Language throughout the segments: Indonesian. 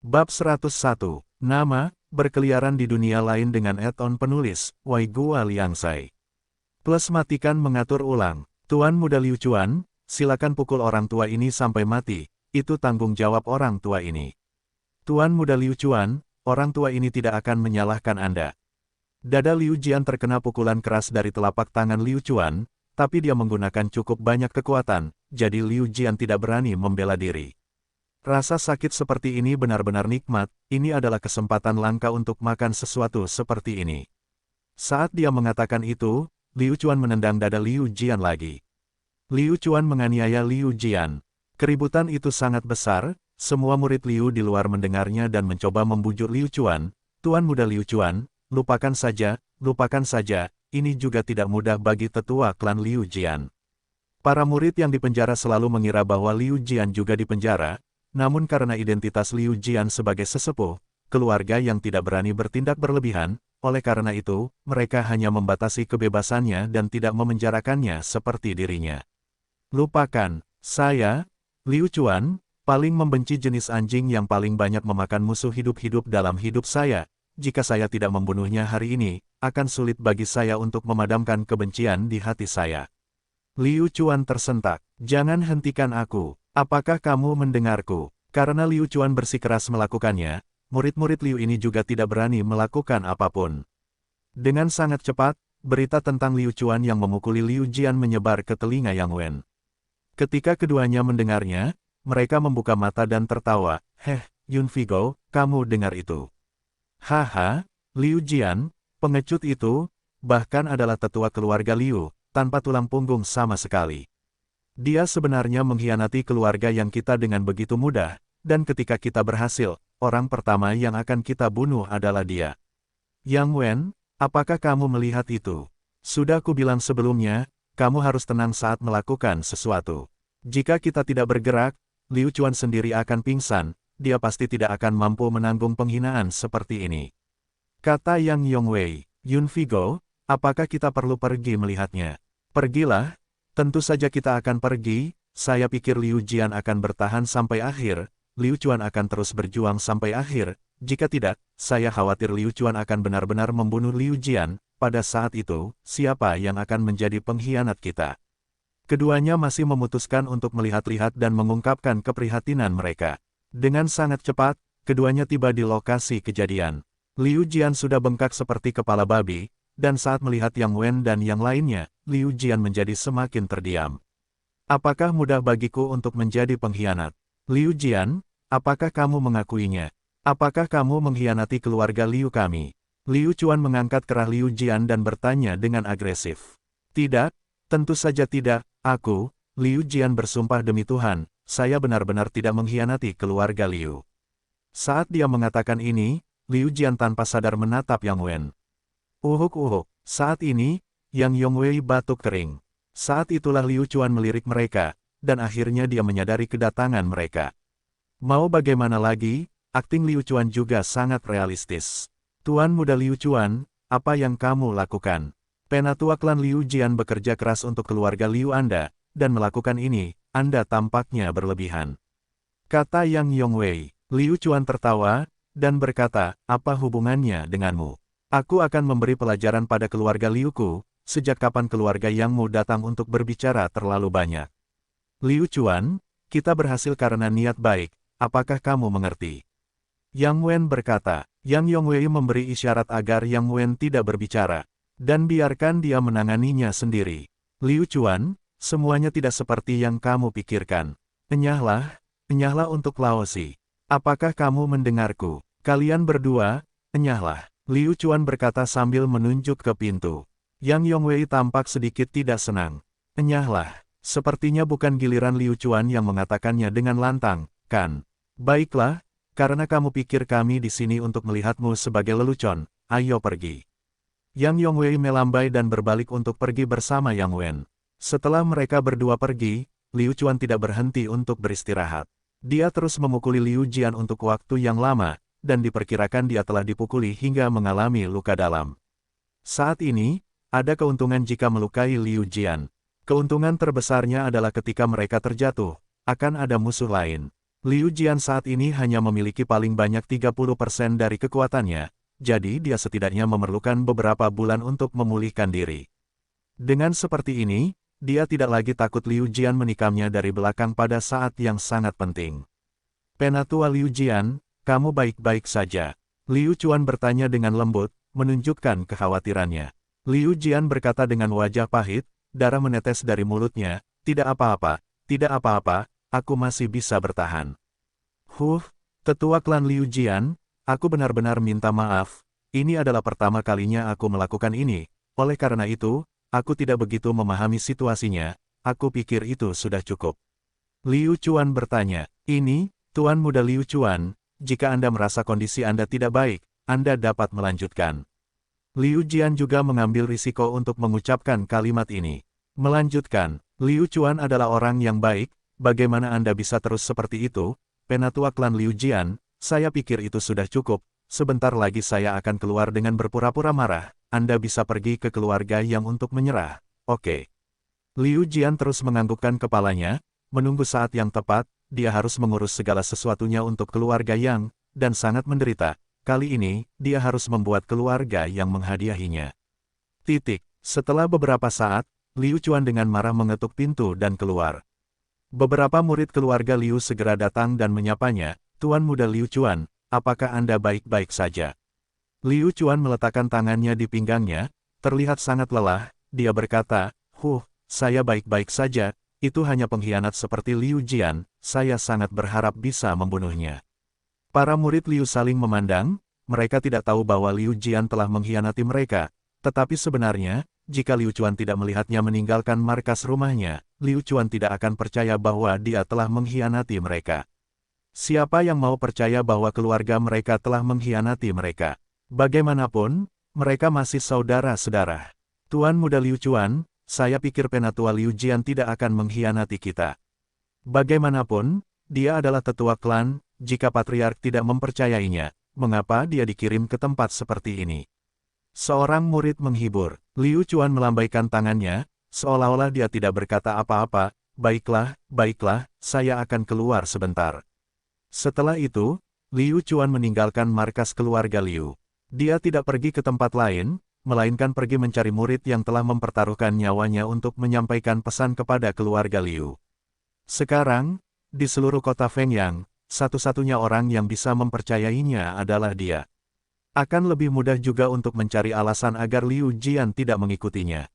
Bab 101. Nama, berkeliaran di dunia lain dengan add-on penulis, Wai Gua Liangsai. Plus matikan mengatur ulang. Tuan Muda Liu Chuan, silakan pukul orang tua ini sampai mati, itu tanggung jawab orang tua ini. Tuan Muda Liu Chuan, orang tua ini tidak akan menyalahkan Anda. Dada Liu Jian terkena pukulan keras dari telapak tangan Liu Chuan, tapi dia menggunakan cukup banyak kekuatan, jadi Liu Jian tidak berani membela diri. Rasa sakit seperti ini benar-benar nikmat, ini adalah kesempatan langka untuk makan sesuatu seperti ini. Saat dia mengatakan itu, Liu Chuan menendang dada Liu Jian lagi. Liu Chuan menganiaya Liu Jian. Keributan itu sangat besar, semua murid Liu di luar mendengarnya dan mencoba membujuk Liu Chuan. Tuan Muda Liu Chuan, lupakan saja, ini juga tidak mudah bagi tetua klan Liu Jian. Para murid yang dipenjara selalu mengira bahwa Liu Jian juga dipenjara. Namun karena identitas Liu Jian sebagai sesepuh, keluarga yang tidak berani bertindak berlebihan, oleh karena itu, mereka hanya membatasi kebebasannya dan tidak memenjarakannya seperti dirinya. Lupakan, saya, Liu Chuan, paling membenci jenis anjing yang paling banyak memakan musuh hidup-hidup dalam hidup saya. Jika saya tidak membunuhnya hari ini, akan sulit bagi saya untuk memadamkan kebencian di hati saya. Liu Chuan tersentak. Jangan hentikan aku. Apakah kamu mendengarku? Karena Liu Chuan bersikeras melakukannya, murid-murid Liu ini juga tidak berani melakukan apapun. Dengan sangat cepat, berita tentang Liu Chuan yang memukuli Liu Jian menyebar ke telinga Yang Wen. Ketika keduanya mendengarnya, mereka membuka mata dan tertawa. Yun Figo, kamu dengar itu? Haha, Liu Jian, pengecut itu, bahkan adalah tetua keluarga Liu, tanpa tulang punggung sama sekali. Dia sebenarnya mengkhianati keluarga yang kita dengan begitu mudah, dan ketika kita berhasil, orang pertama yang akan kita bunuh adalah dia. Yang Wen, apakah kamu melihat itu? Sudah kubilang sebelumnya, kamu harus tenang saat melakukan sesuatu. Jika kita tidak bergerak, Liu Chuan sendiri akan pingsan, dia pasti tidak akan mampu menanggung penghinaan seperti ini. Kata Yang Yongwei, Yun Figo, apakah kita perlu pergi melihatnya? Pergilah. Tentu saja kita akan pergi, saya pikir Liu Jian akan bertahan sampai akhir, Liu Chuan akan terus berjuang sampai akhir, jika tidak, saya khawatir Liu Chuan akan benar-benar membunuh Liu Jian, pada saat itu, siapa yang akan menjadi pengkhianat kita? Keduanya masih memutuskan untuk melihat-lihat dan mengungkapkan keprihatinan mereka. Dengan sangat cepat, keduanya tiba di lokasi kejadian. Liu Jian sudah bengkak seperti kepala babi, dan saat melihat Yang Wen dan yang lainnya, Liu Jian menjadi semakin terdiam. Apakah mudah bagiku untuk menjadi pengkhianat? Liu Jian, apakah kamu mengakuinya? Apakah kamu mengkhianati keluarga Liu kami? Liu Chuan mengangkat kerah Liu Jian dan bertanya dengan agresif. Tidak, tentu saja tidak, aku, Liu Jian bersumpah demi Tuhan, saya benar-benar tidak mengkhianati keluarga Liu. Saat dia mengatakan ini, Liu Jian tanpa sadar menatap Yang Wen. Uhuk, saat ini, Yang Yongwei batuk kering. Saat itulah Liu Chuan melirik mereka, dan akhirnya dia menyadari kedatangan mereka. Mau bagaimana lagi, akting Liu Chuan juga sangat realistis. Tuan Muda Liu Chuan, apa yang kamu lakukan? Penatua klan Liu Jian bekerja keras untuk keluarga Liu Anda, dan melakukan ini, Anda tampaknya berlebihan. Kata Yang Yongwei. Liu Chuan tertawa, dan berkata, apa hubungannya denganmu? Aku akan memberi pelajaran pada keluarga Liuku, sejak kapan keluarga Yangmu datang untuk berbicara terlalu banyak. Liu Chuan, kita berhasil karena niat baik, apakah kamu mengerti? Yang Wen berkata. Yang Yongwei memberi isyarat agar Yang Wen tidak berbicara, dan biarkan dia menanganinya sendiri. Liu Chuan, semuanya tidak seperti yang kamu pikirkan. Enyahlah untuk Laosi. Apakah kamu mendengarku? Kalian berdua, enyahlah. Liu Chuan berkata sambil menunjuk ke pintu. Yang Yongwei tampak sedikit tidak senang. Enyahlah. Sepertinya bukan giliran Liu Chuan yang mengatakannya dengan lantang, kan? Baiklah, karena kamu pikir kami di sini untuk melihatmu sebagai lelucon, ayo pergi. Yang Yongwei melambai dan berbalik untuk pergi bersama Yang Wen. Setelah mereka berdua pergi, Liu Chuan tidak berhenti untuk beristirahat. Dia terus memukuli Liu Jian untuk waktu yang lama, dan diperkirakan dia telah dipukuli hingga mengalami luka dalam. Saat ini, ada keuntungan jika melukai Liu Jian. Keuntungan terbesarnya adalah ketika mereka terjatuh, akan ada musuh lain. Liu Jian saat ini hanya memiliki paling banyak 30% dari kekuatannya, jadi dia setidaknya memerlukan beberapa bulan untuk memulihkan diri. Dengan seperti ini, dia tidak lagi takut Liu Jian menikamnya dari belakang pada saat yang sangat penting. Penatua Liu Jian, kamu baik-baik saja? Liu Chuan bertanya dengan lembut, menunjukkan kekhawatirannya. Liu Jian berkata dengan wajah pahit, darah menetes dari mulutnya, tidak apa-apa, aku masih bisa bertahan. Tetua klan Liu Jian, aku benar-benar minta maaf, ini adalah pertama kalinya aku melakukan ini, oleh karena itu, aku tidak begitu memahami situasinya, aku pikir itu sudah cukup. Liu Chuan bertanya, ini, Tuan Muda Liu Chuan, jika Anda merasa kondisi Anda tidak baik, Anda dapat melanjutkan. Liu Jian juga mengambil risiko untuk mengucapkan kalimat ini. Melanjutkan, Liu Chuan adalah orang yang baik, bagaimana Anda bisa terus seperti itu? Penatua klan Liu Jian, saya pikir itu sudah cukup, sebentar lagi saya akan keluar dengan berpura-pura marah, Anda bisa pergi ke keluarga yang untuk menyerah, oke. Liu Jian terus menganggukkan kepalanya, menunggu saat yang tepat, dia harus mengurus segala sesuatunya untuk keluarga Yang, dan sangat menderita. Kali ini, dia harus membuat keluarga yang menghadiahinya. Setelah beberapa saat, Liu Chuan dengan marah mengetuk pintu dan keluar. Beberapa murid keluarga Liu segera datang dan menyapanya, Tuan Muda Liu Chuan, apakah Anda baik-baik saja? Liu Chuan meletakkan tangannya di pinggangnya, terlihat sangat lelah, dia berkata, saya baik-baik saja, itu hanya pengkhianat seperti Liu Jian, saya sangat berharap bisa membunuhnya. Para murid Liu saling memandang, mereka tidak tahu bahwa Liu Jian telah mengkhianati mereka, tetapi sebenarnya, jika Liu Chuan tidak melihatnya meninggalkan markas rumahnya, Liu Chuan tidak akan percaya bahwa dia telah mengkhianati mereka. Siapa yang mau percaya bahwa keluarga mereka telah mengkhianati mereka? Bagaimanapun, mereka masih saudara-saudara. Tuan Muda Liu Chuan, saya pikir Penatua Liu Jian tidak akan mengkhianati kita. Bagaimanapun, dia adalah tetua klan, jika Patriark tidak mempercayainya, mengapa dia dikirim ke tempat seperti ini? Seorang murid menghibur, Liu Chuan melambaikan tangannya, seolah-olah dia tidak berkata apa-apa, baiklah, saya akan keluar sebentar. Setelah itu, Liu Chuan meninggalkan markas keluarga Liu. Dia tidak pergi ke tempat lain, melainkan pergi mencari murid yang telah mempertaruhkan nyawanya untuk menyampaikan pesan kepada keluarga Liu. Sekarang, di seluruh kota Fengyang, satu-satunya orang yang bisa mempercayainya adalah dia. Akan lebih mudah juga untuk mencari alasan agar Liu Jian tidak mengikutinya.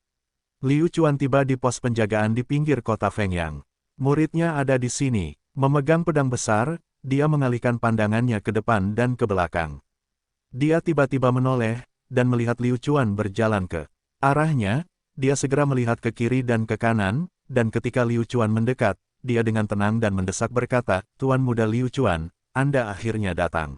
Liu Chuan tiba di pos penjagaan di pinggir kota Fengyang. Muridnya ada di sini, memegang pedang besar, dia mengalihkan pandangannya ke depan dan ke belakang. Dia tiba-tiba menoleh, dan melihat Liu Chuan berjalan ke arahnya, dia segera melihat ke kiri dan ke kanan, dan ketika Liu Chuan mendekat, dia dengan tenang dan mendesak berkata, Tuan Muda Liu Chuan, Anda akhirnya datang.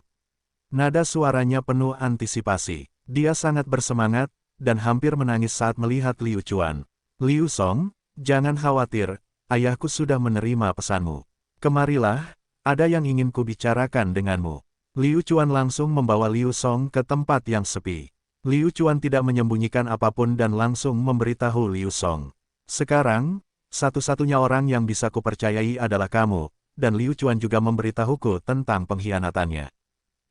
Nada suaranya penuh antisipasi. Dia sangat bersemangat, dan hampir menangis saat melihat Liu Chuan. Liu Song, jangan khawatir, ayahku sudah menerima pesanmu. Kemarilah, ada yang ingin kubicarakan denganmu. Liu Chuan langsung membawa Liu Song ke tempat yang sepi. Liu Chuan tidak menyembunyikan apapun dan langsung memberitahu Liu Song. Sekarang, satu-satunya orang yang bisa kupercayai adalah kamu, dan Liu Chuan juga memberitahuku tentang pengkhianatannya.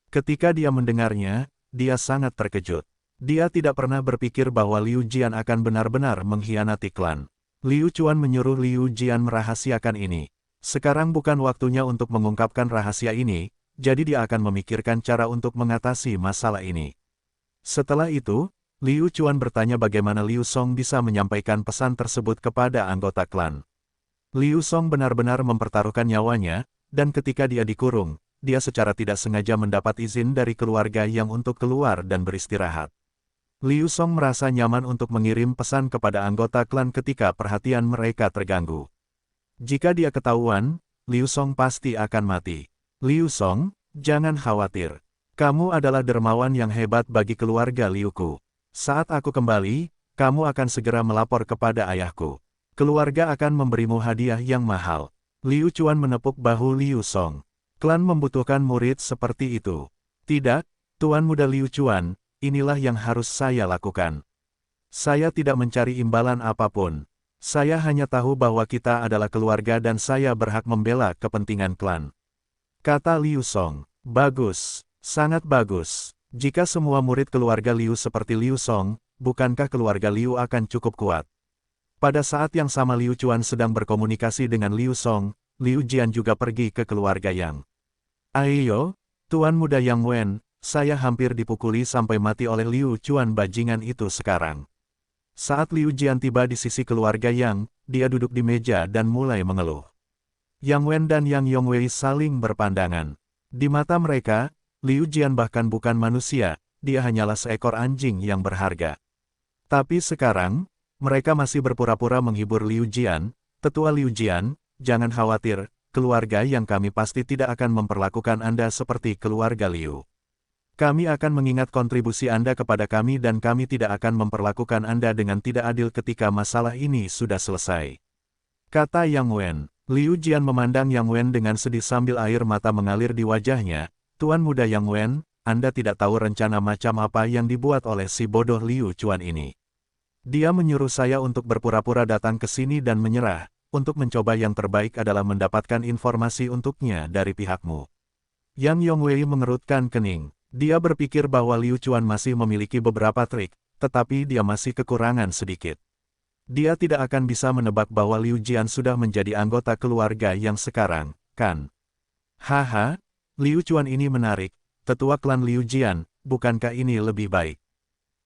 Ketika dia mendengarnya, dia sangat terkejut. Dia tidak pernah berpikir bahwa Liu Jian akan benar-benar mengkhianati klan. Liu Chuan menyuruh Liu Jian merahasiakan ini. Sekarang bukan waktunya untuk mengungkapkan rahasia ini, jadi dia akan memikirkan cara untuk mengatasi masalah ini. Setelah itu, Liu Chuan bertanya bagaimana Liu Song bisa menyampaikan pesan tersebut kepada anggota klan. Liu Song benar-benar mempertaruhkan nyawanya, dan ketika dia dikurung, dia secara tidak sengaja mendapat izin dari keluarga yang untuk keluar dan beristirahat. Liu Song merasa nyaman untuk mengirim pesan kepada anggota klan ketika perhatian mereka terganggu. Jika dia ketahuan, Liu Song pasti akan mati. Liu Song, jangan khawatir. Kamu adalah dermawan yang hebat bagi keluarga Liuku. Saat aku kembali, kamu akan segera melapor kepada ayahku. Keluarga akan memberimu hadiah yang mahal. Liu Chuan menepuk bahu Liu Song. Klan membutuhkan murid seperti itu. Tidak, Tuan Muda Liu Chuan, inilah yang harus saya lakukan. Saya tidak mencari imbalan apapun. Saya hanya tahu bahwa kita adalah keluarga dan saya berhak membela kepentingan klan. Kata Liu Song. Bagus, sangat bagus. Jika semua murid keluarga Liu seperti Liu Song, bukankah keluarga Liu akan cukup kuat? Pada saat yang sama Liu Chuan sedang berkomunikasi dengan Liu Song, Liu Jian juga pergi ke keluarga Yang. Ayo, Tuan Muda Yang Wen, saya hampir dipukuli sampai mati oleh Liu Chuan bajingan itu sekarang. Saat Liu Jian tiba di sisi keluarga Yang, dia duduk di meja dan mulai mengeluh. Yang Wen dan Yang Yongwei saling berpandangan. Di mata mereka, Liu Jian bahkan bukan manusia, dia hanyalah seekor anjing yang berharga. Tapi sekarang, mereka masih berpura-pura menghibur Liu Jian. Tetua Liu Jian, jangan khawatir, keluarga Yang kami pasti tidak akan memperlakukan Anda seperti keluarga Liu. Kami akan mengingat kontribusi Anda kepada kami dan kami tidak akan memperlakukan Anda dengan tidak adil ketika masalah ini sudah selesai. Kata Yang Wen. Liu Jian memandang Yang Wen dengan sedih sambil air mata mengalir di wajahnya. Tuan Muda Yang Wen, Anda tidak tahu rencana macam apa yang dibuat oleh si bodoh Liu Chuan ini. Dia menyuruh saya untuk berpura-pura datang ke sini dan menyerah, untuk mencoba yang terbaik adalah mendapatkan informasi untuknya dari pihakmu. Yang Yongwei mengerutkan kening. Dia berpikir bahwa Liu Chuan masih memiliki beberapa trik, tetapi dia masih kekurangan sedikit. Dia tidak akan bisa menebak bahwa Liu Jian sudah menjadi anggota keluarga yang sekarang, kan? Haha, Liu Chuan ini menarik, tetua klan Liu Jian, bukankah ini lebih baik?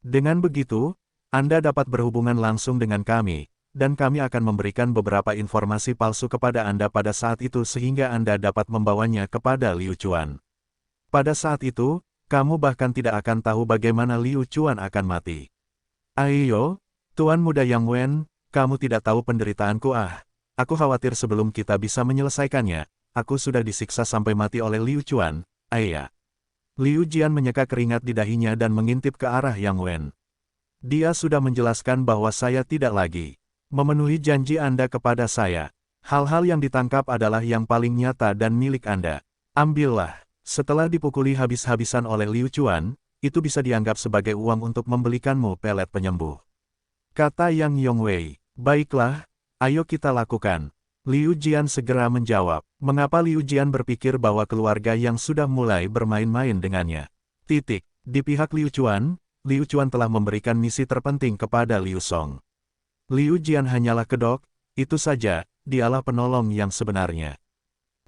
Dengan begitu, Anda dapat berhubungan langsung dengan kami, dan kami akan memberikan beberapa informasi palsu kepada Anda pada saat itu sehingga Anda dapat membawanya kepada Liu Chuan. Pada saat itu, kamu bahkan tidak akan tahu bagaimana Liu Chuan akan mati. Ayo, Tuan Muda Yang Wen, kamu tidak tahu penderitaanku Aku khawatir sebelum kita bisa menyelesaikannya, aku sudah disiksa sampai mati oleh Liu Chuan, ayah. Liu Jian menyeka keringat di dahinya dan mengintip ke arah Yang Wen. Dia sudah menjelaskan bahwa saya tidak lagi memenuhi janji Anda kepada saya. Hal-hal yang ditangkap adalah yang paling nyata dan milik Anda. Ambillah. Setelah dipukuli habis-habisan oleh Liu Chuan, itu bisa dianggap sebagai uang untuk membelikanmu pelet penyembuh. Kata Yang Yongwei. Baiklah, ayo kita lakukan. Liu Jian segera menjawab. Mengapa Liu Jian berpikir bahwa keluarga Yang sudah mulai bermain-main dengannya? Di pihak Liu Chuan telah memberikan misi terpenting kepada Liu Song. Liu Jian hanyalah kedok, itu saja, dialah penolong yang sebenarnya.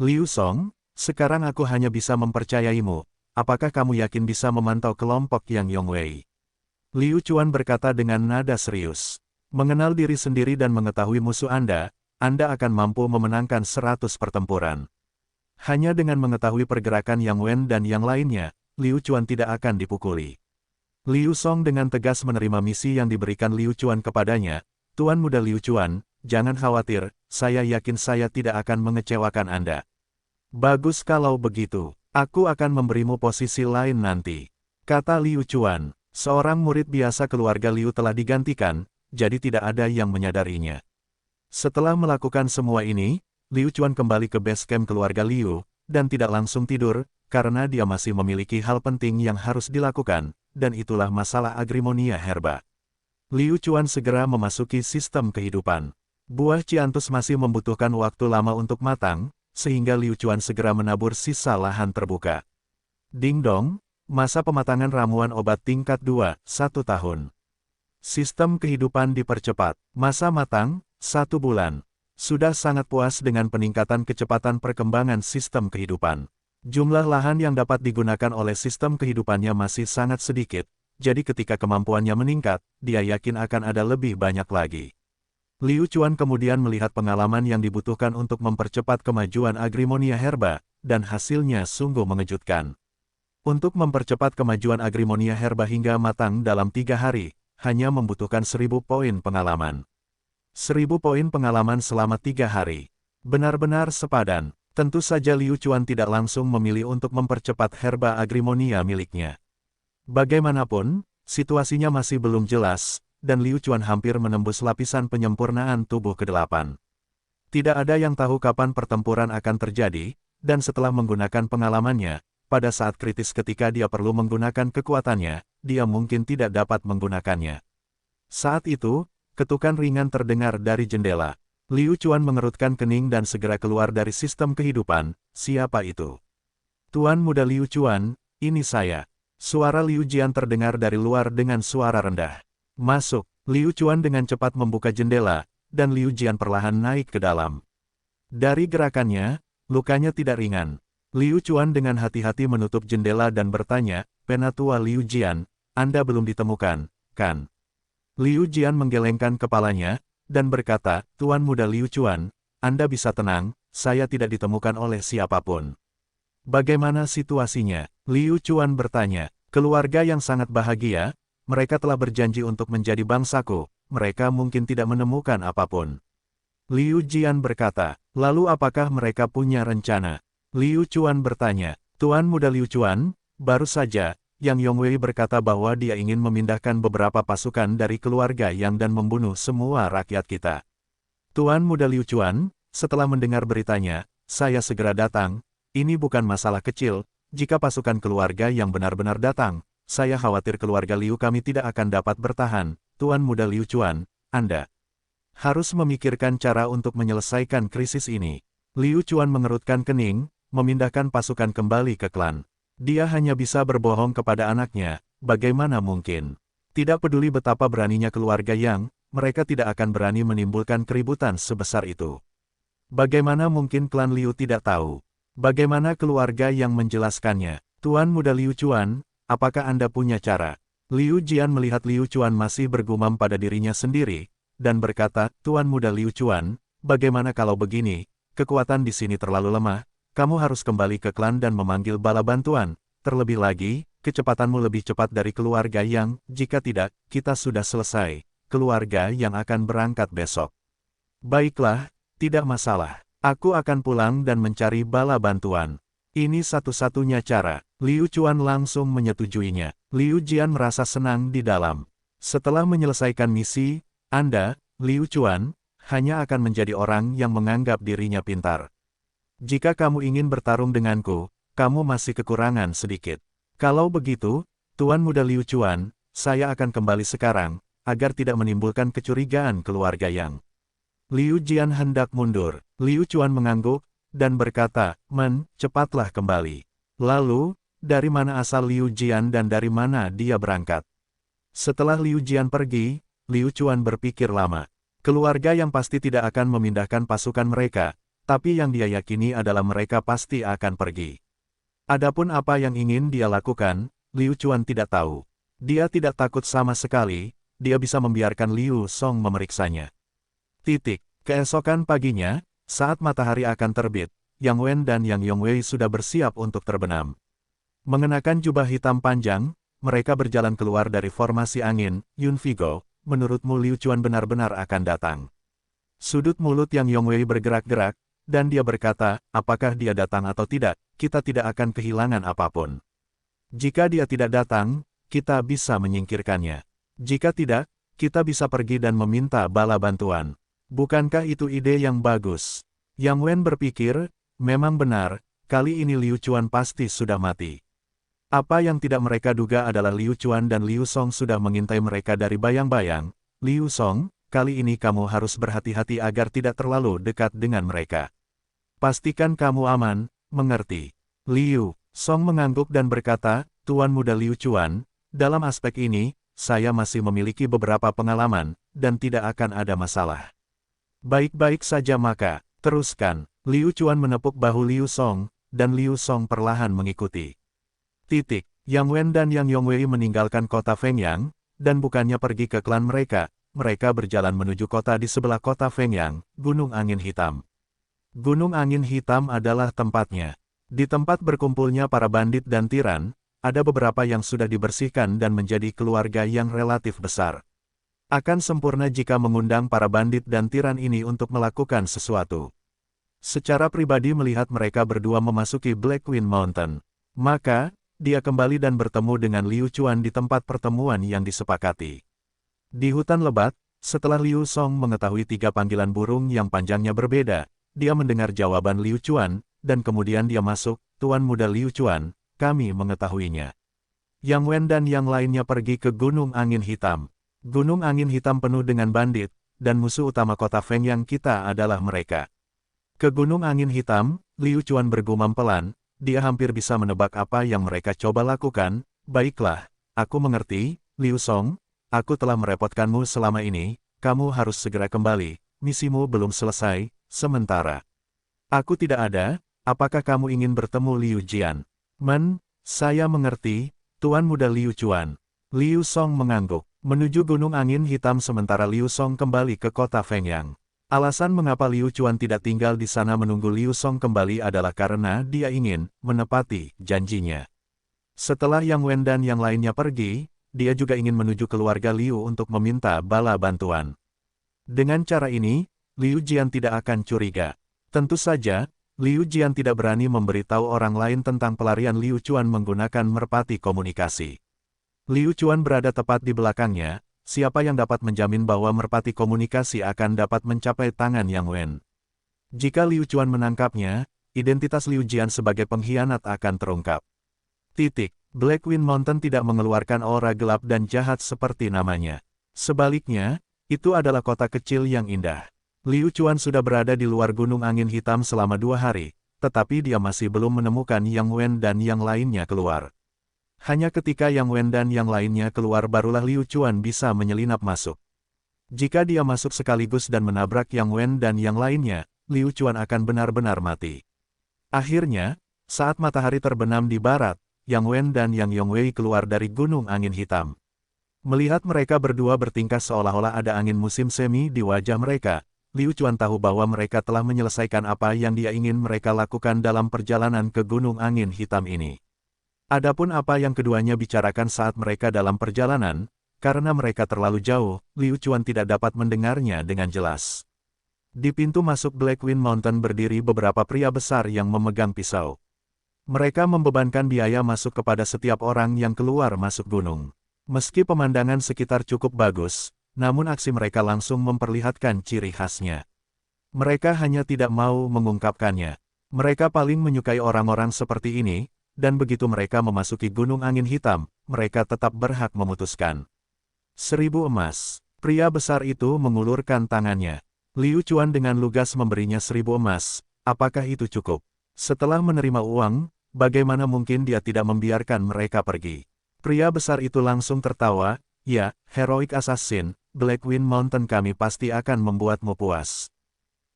Liu Song, sekarang aku hanya bisa mempercayaimu. Apakah kamu yakin bisa memantau kelompok Yang Yongwei? Liu Chuan berkata dengan nada serius. Mengenal diri sendiri dan mengetahui musuh Anda akan mampu memenangkan 100 pertempuran. Hanya dengan mengetahui pergerakan Yang Wen dan yang lainnya, Liu Chuan tidak akan dipukuli. Liu Song dengan tegas menerima misi yang diberikan Liu Chuan kepadanya. Tuan Muda Liu Chuan, jangan khawatir, saya yakin saya tidak akan mengecewakan Anda. Bagus kalau begitu, aku akan memberimu posisi lain nanti. Kata Liu Chuan. Seorang murid biasa keluarga Liu telah digantikan, jadi tidak ada yang menyadarinya. Setelah melakukan semua ini, Liu Chuan kembali ke base camp keluarga Liu, dan tidak langsung tidur, karena dia masih memiliki hal penting yang harus dilakukan, dan itulah masalah agrimonia herba. Liu Chuan segera memasuki sistem kehidupan. Buah Ciantus masih membutuhkan waktu lama untuk matang, sehingga Liu Chuan segera menabur sisa lahan terbuka. Ding dong. Masa pematangan ramuan obat tingkat 2, 1 tahun. Sistem kehidupan dipercepat. Masa matang, 1 bulan. Sudah sangat puas dengan peningkatan kecepatan perkembangan sistem kehidupan. Jumlah lahan yang dapat digunakan oleh sistem kehidupannya masih sangat sedikit, jadi ketika kemampuannya meningkat, dia yakin akan ada lebih banyak lagi. Liu Chuan kemudian melihat pengalaman yang dibutuhkan untuk mempercepat kemajuan agrimonia herba, dan hasilnya sungguh mengejutkan. Untuk mempercepat kemajuan agrimonia herba hingga matang dalam 3 hari, hanya membutuhkan 1000 poin pengalaman. 1000 poin pengalaman selama 3 hari. Benar-benar sepadan. Tentu saja Liu Chuan tidak langsung memilih untuk mempercepat herba agrimonia miliknya. Bagaimanapun, situasinya masih belum jelas, dan Liu Chuan hampir menembus lapisan penyempurnaan tubuh ke-8. Tidak ada yang tahu kapan pertempuran akan terjadi, dan setelah menggunakan pengalamannya, pada saat kritis ketika dia perlu menggunakan kekuatannya, dia mungkin tidak dapat menggunakannya. Saat itu, ketukan ringan terdengar dari jendela. Liu Chuan mengerutkan kening dan segera keluar dari sistem kehidupan. Siapa itu? Tuan Muda Liu Chuan, ini saya. Suara Liu Jian terdengar dari luar dengan suara rendah. Masuk, Liu Chuan dengan cepat membuka jendela, dan Liu Jian perlahan naik ke dalam. Dari gerakannya, lukanya tidak ringan. Liu Chuan dengan hati-hati menutup jendela dan bertanya, Penatua Liu Jian, Anda belum ditemukan, kan? Liu Jian menggelengkan kepalanya, dan berkata, Tuan Muda Liu Chuan, Anda bisa tenang, saya tidak ditemukan oleh siapapun. Bagaimana situasinya? Liu Chuan bertanya. Keluarga yang sangat bahagia, mereka telah berjanji untuk menjadi bangsaku, mereka mungkin tidak menemukan apapun. Liu Jian berkata, lalu apakah mereka punya rencana? Liu Chuan bertanya, Tuan Muda Liu Chuan, baru saja, Yang Yongwei berkata bahwa dia ingin memindahkan beberapa pasukan dari keluarga Yang dan membunuh semua rakyat kita. Tuan Muda Liu Chuan, setelah mendengar beritanya, saya segera datang, ini bukan masalah kecil. Jika pasukan keluarga yang benar-benar datang, saya khawatir keluarga Liu kami tidak akan dapat bertahan. Tuan Muda Liu Chuan, Anda harus memikirkan cara untuk menyelesaikan krisis ini. Liu Chuan mengerutkan kening, memindahkan pasukan kembali ke klan. Dia hanya bisa berbohong kepada anaknya, bagaimana mungkin? Tidak peduli betapa beraninya keluarga Yang, mereka tidak akan berani menimbulkan keributan sebesar itu. Bagaimana mungkin klan Liu tidak tahu? Bagaimana keluarga Yang menjelaskannya? Tuan Muda Liu Chuan, apakah Anda punya cara? Liu Jian melihat Liu Chuan masih bergumam pada dirinya sendiri, dan berkata, Tuan Muda Liu Chuan, bagaimana kalau begini, kekuatan di sini terlalu lemah, kamu harus kembali ke klan dan memanggil bala bantuan, terlebih lagi, kecepatanmu lebih cepat dari keluarga Yang, jika tidak, kita sudah selesai, keluarga Yang akan berangkat besok. Baiklah, tidak masalah. Aku akan pulang dan mencari bala bantuan. Ini satu-satunya cara. Liu Chuan langsung menyetujuinya. Liu Jian merasa senang di dalam. Setelah menyelesaikan misi, Anda, Liu Chuan, hanya akan menjadi orang yang menganggap dirinya pintar. Jika kamu ingin bertarung denganku, kamu masih kekurangan sedikit. Kalau begitu, Tuan Muda Liu Chuan, saya akan kembali sekarang, agar tidak menimbulkan kecurigaan keluarga Yang. Liu Jian hendak mundur. Liu Chuan mengangguk, dan berkata, cepatlah kembali. Lalu, dari mana asal Liu Jian dan dari mana dia berangkat? Setelah Liu Jian pergi, Liu Chuan berpikir lama. Keluarga Yang pasti tidak akan memindahkan pasukan mereka, tapi yang dia yakini adalah mereka pasti akan pergi. Adapun apa yang ingin dia lakukan, Liu Chuan tidak tahu. Dia tidak takut sama sekali, dia bisa membiarkan Liu Song memeriksanya. Keesokan paginya, saat matahari akan terbit, Yang Wen dan Yang Yongwei sudah bersiap untuk terbenam. Mengenakan jubah hitam panjang, mereka berjalan keluar dari formasi angin, Yun Vigo, menurutmu Liu Chuan benar-benar akan datang. Sudut mulut Yang Yongwei bergerak-gerak, dan dia berkata, apakah dia datang atau tidak, kita tidak akan kehilangan apapun. Jika dia tidak datang, kita bisa menyingkirkannya. Jika tidak, kita bisa pergi dan meminta bala bantuan. Bukankah itu ide yang bagus? Yang Wen berpikir, memang benar, kali ini Liu Chuan pasti sudah mati. Apa yang tidak mereka duga adalah Liu Chuan dan Liu Song sudah mengintai mereka dari bayang-bayang. Liu Song, kali ini kamu harus berhati-hati agar tidak terlalu dekat dengan mereka. Pastikan kamu aman, mengerti? Liu Song mengangguk dan berkata, Tuan Muda Liu Chuan, dalam aspek ini, saya masih memiliki beberapa pengalaman, dan tidak akan ada masalah. Baik-baik saja maka, teruskan. Liu Chuan menepuk bahu Liu Song, dan Liu Song perlahan mengikuti. Yang Wen dan Yang Yongwei meninggalkan kota Fengyang, dan bukannya pergi ke klan mereka, mereka berjalan menuju kota di sebelah kota Fengyang, Gunung Angin Hitam. Gunung Angin Hitam adalah tempatnya. Di tempat berkumpulnya para bandit dan tiran, ada beberapa yang sudah dibersihkan dan menjadi keluarga yang relatif besar. Akan sempurna jika mengundang para bandit dan tiran ini untuk melakukan sesuatu. Secara pribadi melihat mereka berdua memasuki Blackwind Mountain, maka, dia kembali dan bertemu dengan Liu Chuan di tempat pertemuan yang disepakati. Di hutan lebat, setelah Liu Song mengetahui 3 panggilan burung yang panjangnya berbeda, dia mendengar jawaban Liu Chuan, dan kemudian dia masuk, Tuan Muda Liu Chuan, kami mengetahuinya. Yang Wen dan yang lainnya pergi ke Gunung Angin Hitam. Gunung Angin Hitam penuh dengan bandit, dan musuh utama kota Fengyang kita adalah mereka. Ke Gunung Angin Hitam, Liu Chuan bergumam pelan, dia hampir bisa menebak apa yang mereka coba lakukan. Baiklah, aku mengerti, Liu Song, aku telah merepotkanmu selama ini, kamu harus segera kembali, misimu belum selesai, sementara aku tidak ada, apakah kamu ingin bertemu Liu Jian? Saya mengerti, Tuan Muda Liu Chuan. Liu Song mengangguk, menuju Gunung Angin Hitam sementara Liu Song kembali ke kota Fengyang. Alasan mengapa Liu Chuan tidak tinggal di sana menunggu Liu Song kembali adalah karena dia ingin menepati janjinya. Setelah Yang Wen dan yang lainnya pergi, dia juga ingin menuju keluarga Liu untuk meminta bala bantuan. Dengan cara ini, Liu Jian tidak akan curiga. Tentu saja, Liu Jian tidak berani memberitahu orang lain tentang pelarian Liu Chuan menggunakan merpati komunikasi. Liu Chuan berada tepat di belakangnya, siapa yang dapat menjamin bahwa merpati komunikasi akan dapat mencapai tangan Yang Wen? Jika Liu Chuan menangkapnya, identitas Liu Jian sebagai pengkhianat akan terungkap. Black Wind Mountain tidak mengeluarkan aura gelap dan jahat seperti namanya. Sebaliknya, itu adalah kota kecil yang indah. Liu Chuan sudah berada di luar Gunung Angin Hitam selama 2 hari, tetapi dia masih belum menemukan Yang Wen dan yang lainnya keluar. Hanya ketika Yang Wen dan yang lainnya keluar barulah Liu Chuan bisa menyelinap masuk. Jika dia masuk sekaligus dan menabrak Yang Wen dan yang lainnya, Liu Chuan akan benar-benar mati. Akhirnya, saat matahari terbenam di barat, Yang Wen dan Yang Yongwei keluar dari Gunung Angin Hitam. Melihat mereka berdua bertingkah seolah-olah ada angin musim semi di wajah mereka, Liu Chuan tahu bahwa mereka telah menyelesaikan apa yang dia ingin mereka lakukan dalam perjalanan ke Gunung Angin Hitam ini. Adapun apa yang keduanya bicarakan saat mereka dalam perjalanan, karena mereka terlalu jauh, Liu Chuan tidak dapat mendengarnya dengan jelas. Di pintu masuk Black Wind Mountain berdiri beberapa pria besar yang memegang pisau. Mereka membebankan biaya masuk kepada setiap orang yang keluar masuk gunung. Meski pemandangan sekitar cukup bagus, namun aksi mereka langsung memperlihatkan ciri khasnya. Mereka hanya tidak mau mengungkapkannya. Mereka paling menyukai orang-orang seperti ini, dan begitu mereka memasuki Gunung Angin Hitam, mereka tetap berhak memutuskan. 1000 emas. Pria besar itu mengulurkan tangannya. Liu Chuan dengan lugas memberinya 1000 emas. Apakah itu cukup? Setelah menerima uang, bagaimana mungkin dia tidak membiarkan mereka pergi? Pria besar itu langsung tertawa, ya, Heroic Assassin, Black Wind Mountain kami pasti akan membuatmu puas.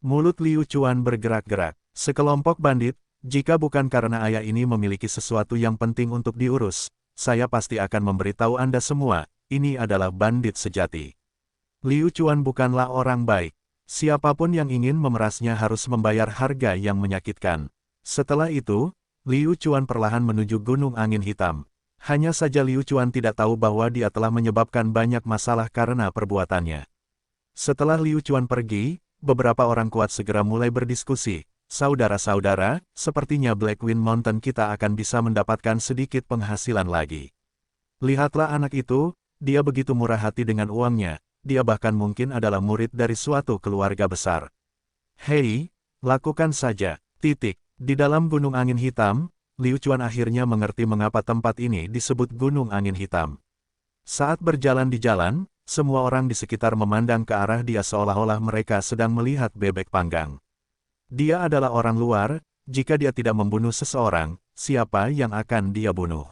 Mulut Liu Chuan bergerak-gerak. Sekelompok bandit, jika bukan karena ayah ini memiliki sesuatu yang penting untuk diurus, saya pasti akan memberitahu Anda semua, ini adalah bandit sejati. Liu Chuan bukanlah orang baik. Siapapun yang ingin memerasnya harus membayar harga yang menyakitkan. Setelah itu, Liu Chuan perlahan menuju Gunung Angin Hitam. Hanya saja Liu Chuan tidak tahu bahwa dia telah menyebabkan banyak masalah karena perbuatannya. Setelah Liu Chuan pergi, beberapa orang kuat segera mulai berdiskusi. Saudara-saudara, sepertinya Black Wind Mountain kita akan bisa mendapatkan sedikit penghasilan lagi. Lihatlah anak itu, dia begitu murah hati dengan uangnya, dia bahkan mungkin adalah murid dari suatu keluarga besar. Hei, lakukan saja. Di dalam Gunung Angin Hitam, Liu Chuan akhirnya mengerti mengapa tempat ini disebut Gunung Angin Hitam. Saat berjalan di jalan, semua orang di sekitar memandang ke arah dia seolah-olah mereka sedang melihat bebek panggang. Dia adalah orang luar, jika dia tidak membunuh seseorang, siapa yang akan dia bunuh?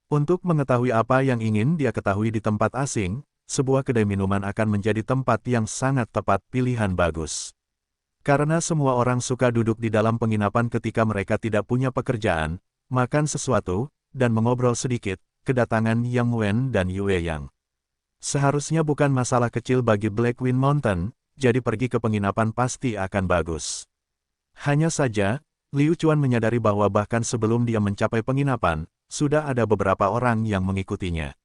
Untuk mengetahui apa yang ingin dia ketahui di tempat asing, sebuah kedai minuman akan menjadi tempat yang sangat tepat pilihan bagus. Karena semua orang suka duduk di dalam penginapan ketika mereka tidak punya pekerjaan, makan sesuatu, dan mengobrol sedikit, kedatangan Yang Wen dan Yue Yang. Seharusnya bukan masalah kecil bagi Black Wind Mountain, jadi pergi ke penginapan pasti akan bagus. Hanya saja, Liu Chuan menyadari bahwa bahkan sebelum dia mencapai penginapan, sudah ada beberapa orang yang mengikutinya.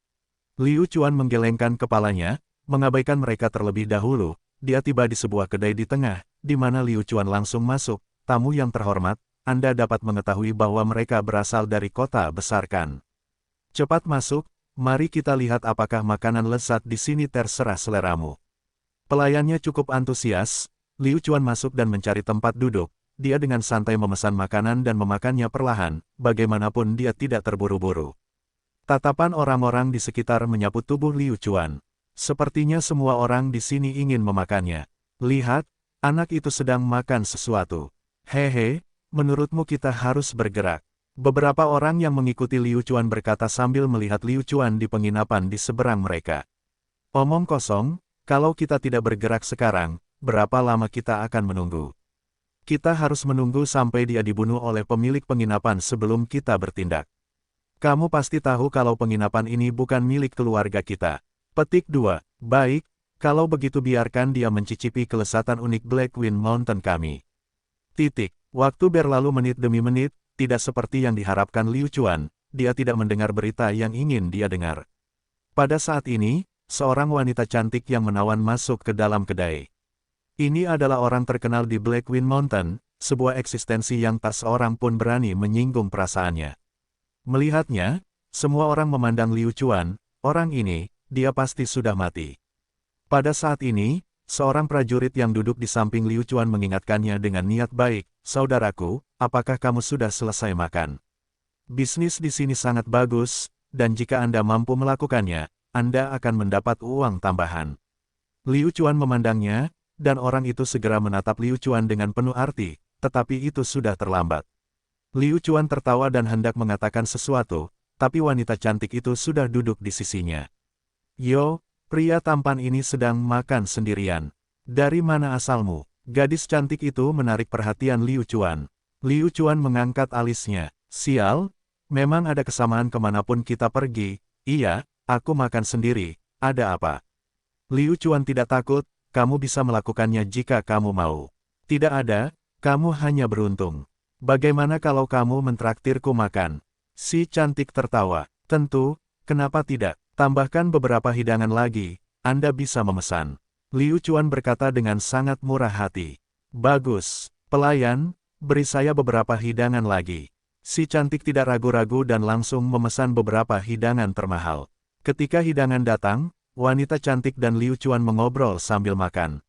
Liu Chuan menggelengkan kepalanya, mengabaikan mereka terlebih dahulu. Dia tiba di sebuah kedai di tengah, di mana Liu Chuan langsung masuk. Tamu yang terhormat, Anda dapat mengetahui bahwa mereka berasal dari kota besar Kan. Cepat masuk, mari kita lihat apakah makanan lezat di sini terserah seleramu. Pelayannya cukup antusias, Liu Chuan masuk dan mencari tempat duduk. Dia dengan santai memesan makanan dan memakannya perlahan, bagaimanapun dia tidak terburu-buru. Tatapan orang-orang di sekitar menyapu tubuh Liu Chuan. Sepertinya semua orang di sini ingin memakannya. Lihat, anak itu sedang makan sesuatu. Hehe, menurutmu kita harus bergerak. Beberapa orang yang mengikuti Liu Chuan berkata sambil melihat Liu Chuan di penginapan di seberang mereka. Omong kosong, kalau kita tidak bergerak sekarang, berapa lama kita akan menunggu? Kita harus menunggu sampai dia dibunuh oleh pemilik penginapan sebelum kita bertindak. Kamu pasti tahu kalau penginapan ini bukan milik keluarga kita. Petik 2. Baik, kalau begitu biarkan dia mencicipi kelezatan unik Black Wind Mountain kami. Waktu berlalu menit demi menit, tidak seperti yang diharapkan Liu Chuan, dia tidak mendengar berita yang ingin dia dengar. Pada saat ini, seorang wanita cantik yang menawan masuk ke dalam kedai. Ini adalah orang terkenal di Black Wind Mountain, sebuah eksistensi yang tak seorang pun berani menyinggung perasaannya. Melihatnya, semua orang memandang Liu Chuan, orang ini, dia pasti sudah mati. Pada saat ini, seorang prajurit yang duduk di samping Liu Chuan mengingatkannya dengan niat baik, "Saudaraku, apakah kamu sudah selesai makan? Bisnis di sini sangat bagus, dan jika Anda mampu melakukannya, Anda akan mendapat uang tambahan." Liu Chuan memandangnya, dan orang itu segera menatap Liu Chuan dengan penuh arti, tetapi itu sudah terlambat. Liu Chuan tertawa dan hendak mengatakan sesuatu, tapi wanita cantik itu sudah duduk di sisinya. "Yo, pria tampan ini sedang makan sendirian. Dari mana asalmu?" Gadis cantik itu menarik perhatian Liu Chuan. Liu Chuan mengangkat alisnya. "Sial, memang ada kesamaan kemanapun kita pergi. Iya, aku makan sendiri, ada apa?" Liu Chuan tidak takut, "Kamu bisa melakukannya jika kamu mau." "Tidak ada, kamu hanya beruntung. Bagaimana kalau kamu mentraktirku makan?" Si cantik tertawa. "Tentu, kenapa tidak? Tambahkan beberapa hidangan lagi, Anda bisa memesan." Liu Chuan berkata dengan sangat murah hati. "Bagus, pelayan, beri saya beberapa hidangan lagi." Si cantik tidak ragu-ragu dan langsung memesan beberapa hidangan termahal. Ketika hidangan datang, wanita cantik dan Liu Chuan mengobrol sambil makan.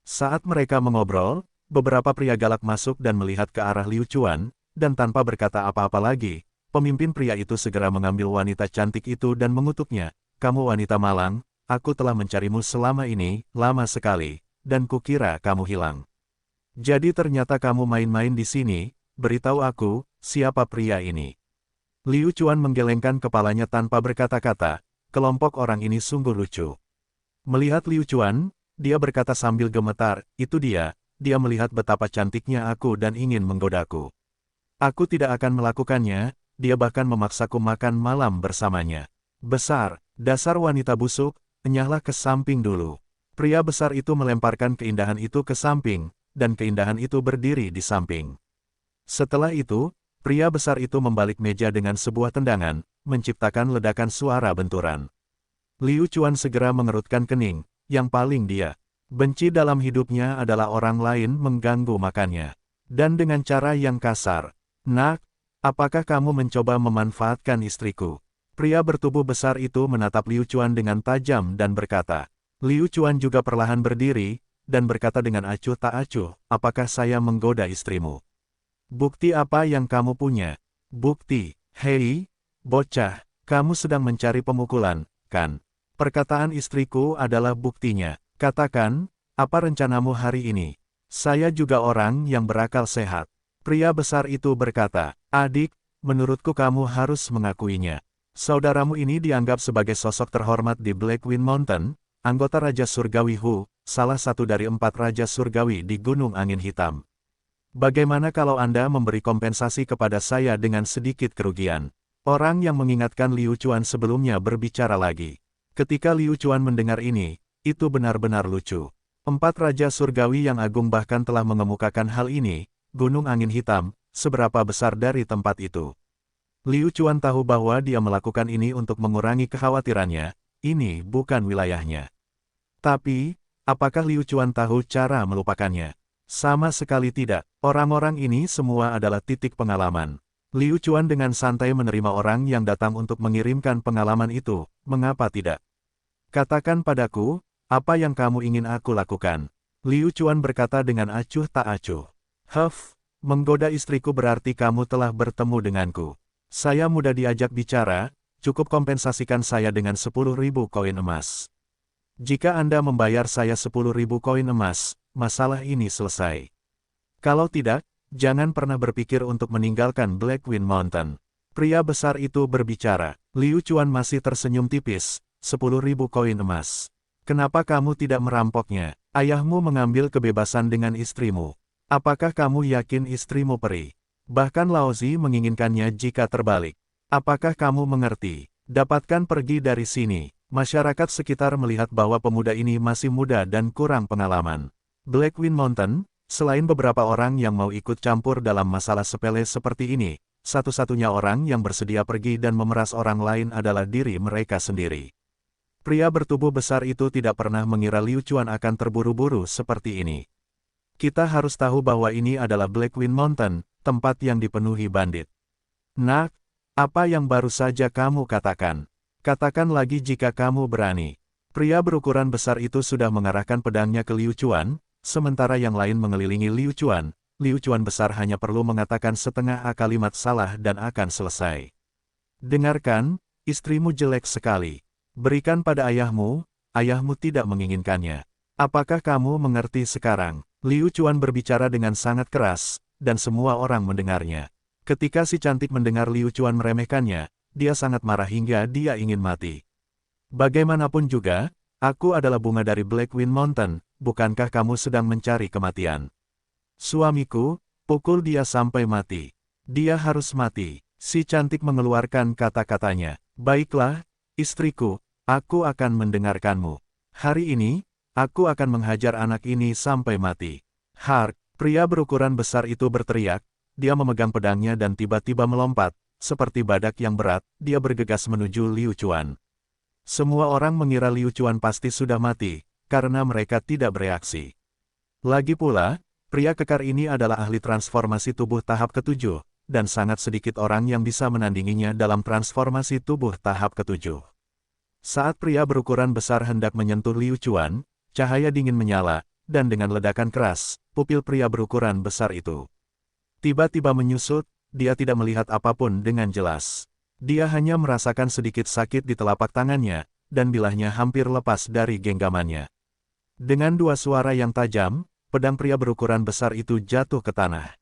Saat mereka mengobrol, beberapa pria galak masuk dan melihat ke arah Liu Chuan, dan tanpa berkata apa-apa lagi, pemimpin pria itu segera mengambil wanita cantik itu dan mengutuknya. "Kamu wanita malang, aku telah mencarimu selama ini, lama sekali, dan kukira kamu hilang. Jadi ternyata kamu main-main di sini, beritahu aku, siapa pria ini?" Liu Chuan menggelengkan kepalanya tanpa berkata-kata, kelompok orang ini sungguh lucu. Melihat Liu Chuan, dia berkata sambil gemetar, "Itu dia melihat betapa cantiknya aku dan ingin menggodaku. Aku tidak akan melakukannya, dia bahkan memaksaku makan malam bersamanya. Besar, dasar wanita busuk, enyahlah ke samping dulu." Pria besar itu melemparkan keindahan itu ke samping, dan keindahan itu berdiri di samping. Setelah itu, pria besar itu membalik meja dengan sebuah tendangan, menciptakan ledakan suara benturan. Liu Chuan segera mengerutkan kening, yang paling dia benci dalam hidupnya adalah orang lain mengganggu makannya. Dan dengan cara yang kasar. "Nak, apakah kamu mencoba memanfaatkan istriku?" Pria bertubuh besar itu menatap Liu Chuan dengan tajam dan berkata. Liu Chuan juga perlahan berdiri, dan berkata dengan acuh tak acuh, "Apakah saya menggoda istrimu? Bukti apa yang kamu punya?" "Bukti? Hei, bocah, kamu sedang mencari pemukulan, kan? Perkataan istriku adalah buktinya. Katakan, apa rencanamu hari ini?" "Saya juga orang yang berakal sehat." Pria besar itu berkata, "Adik, menurutku kamu harus mengakuinya. Saudaramu ini dianggap sebagai sosok terhormat di Black Wind Mountain, anggota Raja Surgawi Hu, salah satu dari 4 Raja Surgawi di Gunung Angin Hitam. Bagaimana kalau Anda memberi kompensasi kepada saya dengan sedikit kerugian?" Orang yang mengingatkan Liu Chuan sebelumnya berbicara lagi. Ketika Liu Chuan mendengar ini, itu benar-benar lucu. 4 Raja Surgawi yang agung bahkan telah mengemukakan hal ini, Gunung Angin Hitam, seberapa besar dari tempat itu. Liu Chuan tahu bahwa dia melakukan ini untuk mengurangi kekhawatirannya, ini bukan wilayahnya. Tapi, apakah Liu Chuan tahu cara melupakannya? Sama sekali tidak, orang-orang ini semua adalah titik pengalaman. Liu Chuan dengan santai menerima orang yang datang untuk mengirimkan pengalaman itu, mengapa tidak? "Katakan padaku, apa yang kamu ingin aku lakukan?" Liu Chuan berkata dengan acuh tak acuh. Menggoda istriku berarti kamu telah bertemu denganku. Saya mudah diajak bicara, cukup kompensasikan saya dengan 10.000 koin emas. Jika Anda membayar saya 10.000 koin emas, masalah ini selesai. Kalau tidak, Jangan pernah berpikir untuk meninggalkan Blackwind Mountain. Pria besar itu berbicara. Liu Chuan masih tersenyum tipis. 10.000 koin emas. Kenapa kamu tidak merampoknya? Ayahmu mengambil kebebasan dengan istrimu. Apakah kamu yakin istrimu peri? Bahkan Laozi menginginkannya jika terbalik. Apakah kamu mengerti? Dapatkan pergi dari sini. Masyarakat sekitar melihat bahwa pemuda ini masih muda dan kurang pengalaman. Blackwind Mountain, selain beberapa orang yang mau ikut campur dalam masalah sepele seperti ini, satu-satunya orang yang bersedia pergi dan memeras orang lain adalah diri mereka sendiri. Pria bertubuh besar itu tidak pernah mengira Liu Chuan akan terburu-buru seperti ini. Kita harus tahu bahwa ini adalah Blackwind Mountain, tempat yang dipenuhi bandit. Nak, apa yang baru saja kamu katakan? Katakan lagi jika kamu berani. Pria berukuran besar itu sudah mengarahkan pedangnya ke Liu Chuan, sementara yang lain mengelilingi Liu Chuan. Liu Chuan besar hanya perlu mengatakan setengah kalimat salah dan akan selesai. Dengarkan, istrimu jelek sekali. Berikan pada ayahmu, ayahmu tidak menginginkannya. Apakah kamu mengerti sekarang? Liu Chuan berbicara dengan sangat keras, dan semua orang mendengarnya. Ketika si cantik mendengar Liu Chuan meremehkannya, dia sangat marah hingga dia ingin mati. Bagaimanapun juga, aku adalah bunga dari Blackwind Mountain, bukankah kamu sedang mencari kematian? Suamiku, pukul dia sampai mati. Dia harus mati. Si cantik mengeluarkan kata-katanya. Baiklah, istriku, aku akan mendengarkanmu. Hari ini, aku akan menghajar anak ini sampai mati. Hark, pria berukuran besar itu berteriak, dia memegang pedangnya dan tiba-tiba melompat, seperti badak yang berat, dia bergegas menuju Liu Chuan. Semua orang mengira Liu Chuan pasti sudah mati, karena mereka tidak bereaksi. Lagi pula, pria kekar ini adalah ahli transformasi tubuh tahap ke-7, dan sangat sedikit orang yang bisa menandinginya dalam transformasi tubuh tahap ke-7. Saat pria berukuran besar hendak menyentuh Liu Chuan, cahaya dingin menyala, dan dengan ledakan keras, pupil pria berukuran besar itu tiba-tiba menyusut, dia tidak melihat apapun dengan jelas. Dia hanya merasakan sedikit sakit di telapak tangannya, dan bilahnya hampir lepas dari genggamannya. Dengan dua suara yang tajam, pedang pria berukuran besar itu jatuh ke tanah.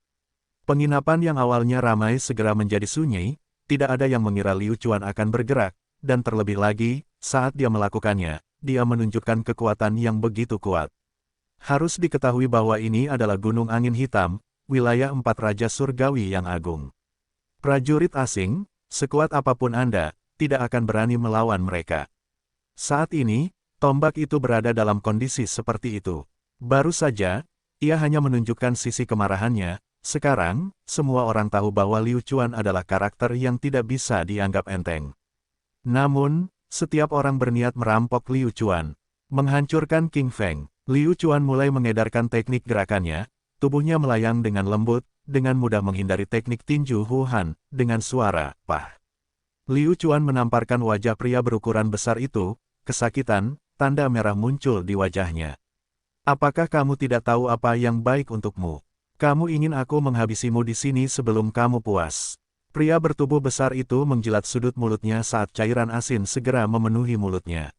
Penginapan yang awalnya ramai segera menjadi sunyi, tidak ada yang mengira Liu Chuan akan bergerak, dan terlebih lagi, saat dia melakukannya, dia menunjukkan kekuatan yang begitu kuat. Harus diketahui bahwa ini adalah Gunung Angin Hitam, wilayah 4 Raja Surgawi yang agung. Prajurit asing, sekuat apapun Anda, tidak akan berani melawan mereka. Saat ini, tombak itu berada dalam kondisi seperti itu. Baru saja, ia hanya menunjukkan sisi kemarahannya. Sekarang, semua orang tahu bahwa Liu Chuan adalah karakter yang tidak bisa dianggap enteng. Namun, setiap orang berniat merampok Liu Chuan. Menghancurkan King Feng, Liu Chuan mulai mengedarkan teknik gerakannya, tubuhnya melayang dengan lembut, dengan mudah menghindari teknik tinju Huhan, dengan suara, pah. Liu Chuan menamparkan wajah pria berukuran besar itu, kesakitan, tanda merah muncul di wajahnya. Apakah kamu tidak tahu apa yang baik untukmu? Kamu ingin aku menghabisimu di sini sebelum kamu puas. Pria bertubuh besar itu menjilat sudut mulutnya saat cairan asin segera memenuhi mulutnya.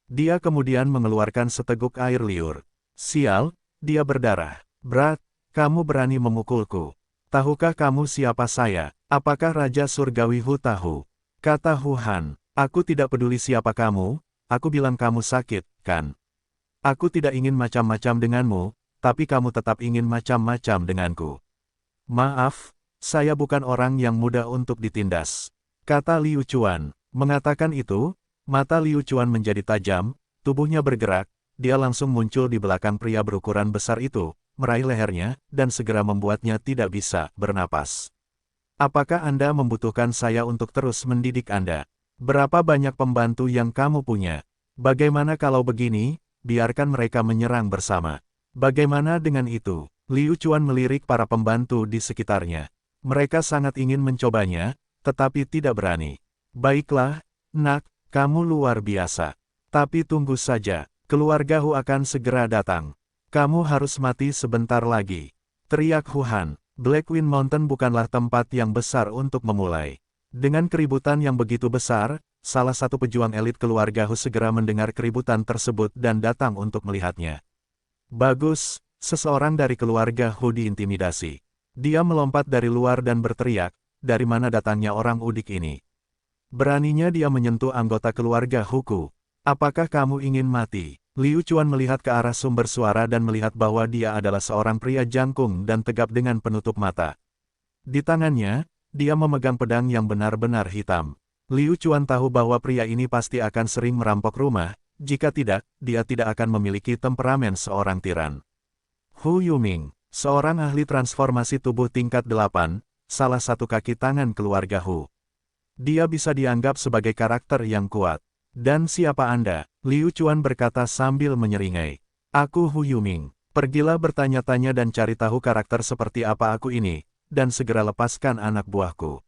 Dia kemudian mengeluarkan seteguk air liur. Sial, dia berdarah. Brat, kamu berani memukulku. Tahukah kamu siapa saya? Apakah Raja Surgawi Hu tahu? Kata Huhan, aku tidak peduli siapa kamu, aku bilang kamu sakit, kan? Aku tidak ingin macam-macam denganmu, tapi kamu tetap ingin macam-macam denganku. Maaf, saya bukan orang yang mudah untuk ditindas. Kata Liu Chuan. Mengatakan itu, mata Liu Chuan menjadi tajam, tubuhnya bergerak, dia langsung muncul di belakang pria berukuran besar itu, meraih lehernya, dan segera membuatnya tidak bisa bernapas. Apakah Anda membutuhkan saya untuk terus mendidik Anda? Berapa banyak pembantu yang kamu punya? Bagaimana kalau begini, biarkan mereka menyerang bersama. Bagaimana dengan itu? Liu Chuan melirik para pembantu di sekitarnya. Mereka sangat ingin mencobanya, tetapi tidak berani. Baiklah, nak, kamu luar biasa. Tapi tunggu saja, keluarga Hu akan segera datang. Kamu harus mati sebentar lagi. Teriak Huhan. Blackwind Mountain bukanlah tempat yang besar untuk memulai. Dengan keributan yang begitu besar, salah satu pejuang elit keluarga Hu segera mendengar keributan tersebut dan datang untuk melihatnya. Bagus, seseorang dari keluarga Hu diintimidasi. Dia melompat dari luar dan berteriak, dari mana datangnya orang udik ini? Beraninya dia menyentuh anggota keluarga Huku. Apakah kamu ingin mati? Liu Chuan melihat ke arah sumber suara dan melihat bahwa dia adalah seorang pria jangkung dan tegap dengan penutup mata. Di tangannya, dia memegang pedang yang benar-benar hitam. Liu Chuan tahu bahwa pria ini pasti akan sering merampok rumah, jika tidak, dia tidak akan memiliki temperamen seorang tiran. Hu Yuming, seorang ahli transformasi tubuh tingkat 8, salah satu kaki tangan keluarga Hu. Dia bisa dianggap sebagai karakter yang kuat. Dan siapa Anda? Liu Chuan berkata sambil menyeringai. Aku Hu Yuming. Pergilah bertanya-tanya dan cari tahu karakter seperti apa aku ini, dan segera lepaskan anak buahku.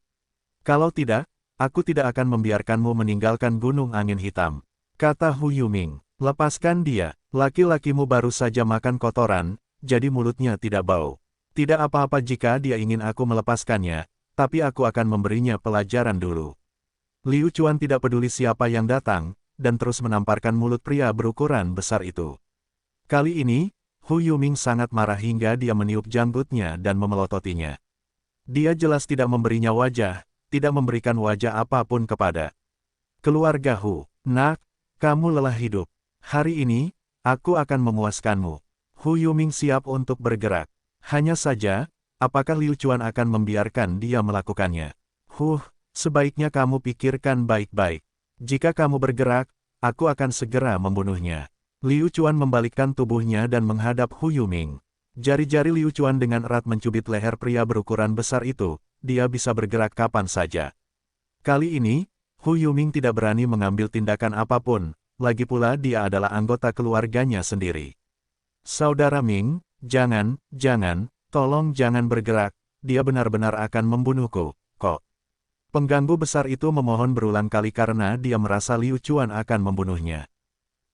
Kalau tidak, aku tidak akan membiarkanmu meninggalkan Gunung Angin Hitam. Kata Hu Yuming. Lepaskan dia, laki-lakimu baru saja makan kotoran, jadi mulutnya tidak bau. Tidak apa-apa jika dia ingin aku melepaskannya, tapi aku akan memberinya pelajaran dulu. Liu Chuan tidak peduli siapa yang datang, dan terus menamparkan mulut pria berukuran besar itu. Kali ini, Hu Yuming sangat marah hingga dia meniup janggutnya dan memelototinya. Dia jelas tidak memberinya wajah, tidak memberikan wajah apapun kepada keluarga Hu. Nak, kamu lelah hidup. Hari ini, aku akan memuaskanmu. Hu Yuming siap untuk bergerak. Hanya saja, apakah Liu Chuan akan membiarkan dia melakukannya? Sebaiknya kamu pikirkan baik-baik. Jika kamu bergerak, aku akan segera membunuhnya. Liu Chuan membalikkan tubuhnya dan menghadap Hu Yuming. Jari-jari Liu Chuan dengan erat mencubit leher pria berukuran besar itu, dia bisa bergerak kapan saja. Kali ini, Hu Yuming tidak berani mengambil tindakan apapun, lagi pula dia adalah anggota keluarganya sendiri. Saudara Ming, jangan, tolong jangan bergerak, dia benar-benar akan membunuhku, kok. Pengganggu besar itu memohon berulang kali karena dia merasa Liu Chuan akan membunuhnya.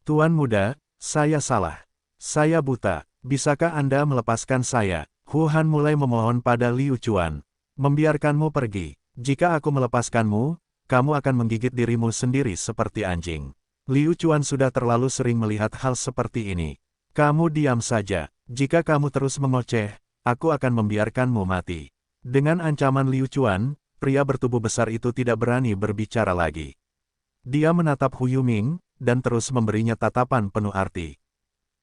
Tuan muda, saya salah. Saya buta, bisakah Anda melepaskan saya? Hu Han mulai memohon pada Liu Chuan. Membiarkanmu pergi. Jika aku melepaskanmu, kamu akan menggigit dirimu sendiri seperti anjing. Liu Chuan sudah terlalu sering melihat hal seperti ini. Kamu diam saja. Jika kamu terus mengoceh, aku akan membiarkanmu mati. Dengan ancaman Liu Chuan, pria bertubuh besar itu tidak berani berbicara lagi. Dia menatap Hu Yuming, dan terus memberinya tatapan penuh arti.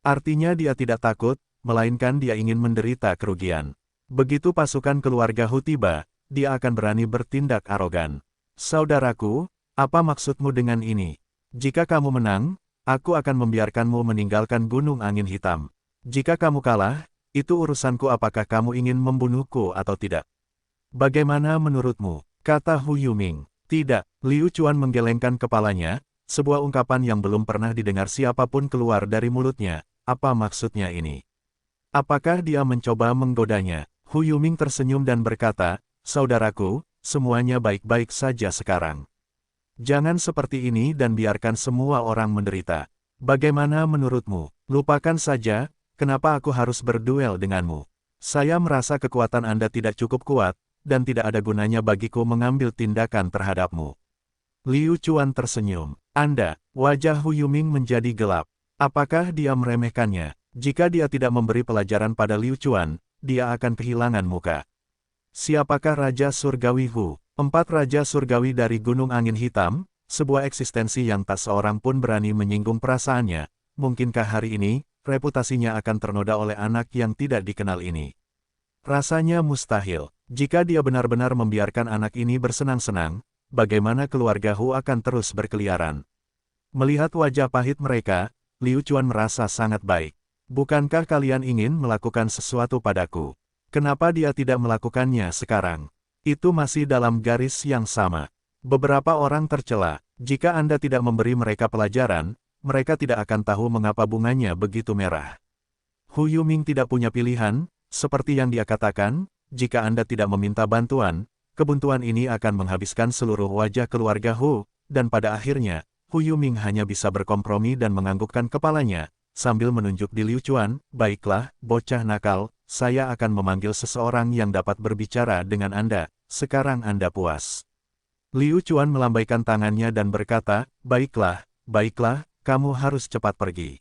Artinya dia tidak takut, melainkan dia ingin menderita kerugian. Begitu pasukan keluarga Hu tiba, dia akan berani bertindak arogan. Saudaraku, apa maksudmu dengan ini? Jika kamu menang, aku akan membiarkanmu meninggalkan Gunung Angin Hitam. Jika kamu kalah, itu urusanku apakah kamu ingin membunuhku atau tidak. Bagaimana menurutmu? Kata Hu Yuming. Tidak, Liu Chuan menggelengkan kepalanya, sebuah ungkapan yang belum pernah didengar siapapun keluar dari mulutnya. Apa maksudnya ini? Apakah dia mencoba menggodanya? Hu Yuming tersenyum dan berkata, saudaraku, semuanya baik-baik saja sekarang. Jangan seperti ini dan biarkan semua orang menderita. Bagaimana menurutmu? Lupakan saja, kenapa aku harus berduel denganmu? Saya merasa kekuatan Anda tidak cukup kuat, dan tidak ada gunanya bagiku mengambil tindakan terhadapmu. Liu Chuan tersenyum. Anda, wajah Hu Yuming menjadi gelap. Apakah dia meremehkannya? Jika dia tidak memberi pelajaran pada Liu Chuan, dia akan kehilangan muka. Siapakah Raja Surgawi Hu? 4 Raja Surgawi dari Gunung Angin Hitam, sebuah eksistensi yang tak seorang pun berani menyinggung perasaannya. Mungkinkah hari ini, reputasinya akan ternoda oleh anak yang tidak dikenal ini? Rasanya mustahil. Jika dia benar-benar membiarkan anak ini bersenang-senang, bagaimana keluarga Hu akan terus berkeliaran? Melihat wajah pahit mereka, Liu Chuan merasa sangat baik. Bukankah kalian ingin melakukan sesuatu padaku? Kenapa dia tidak melakukannya sekarang? Itu masih dalam garis yang sama. Beberapa orang tercela. Jika Anda tidak memberi mereka pelajaran, mereka tidak akan tahu mengapa bunganya begitu merah. Hu Yuming tidak punya pilihan, seperti yang dia katakan, jika Anda tidak meminta bantuan, kebuntuan ini akan menghabiskan seluruh wajah keluarga Hu, dan pada akhirnya, Hu Yuming hanya bisa berkompromi dan menganggukkan kepalanya, sambil menunjuk di Liu Chuan, baiklah, bocah nakal, saya akan memanggil seseorang yang dapat berbicara dengan Anda, sekarang Anda puas. Liu Chuan melambaikan tangannya dan berkata, baiklah, kamu harus cepat pergi.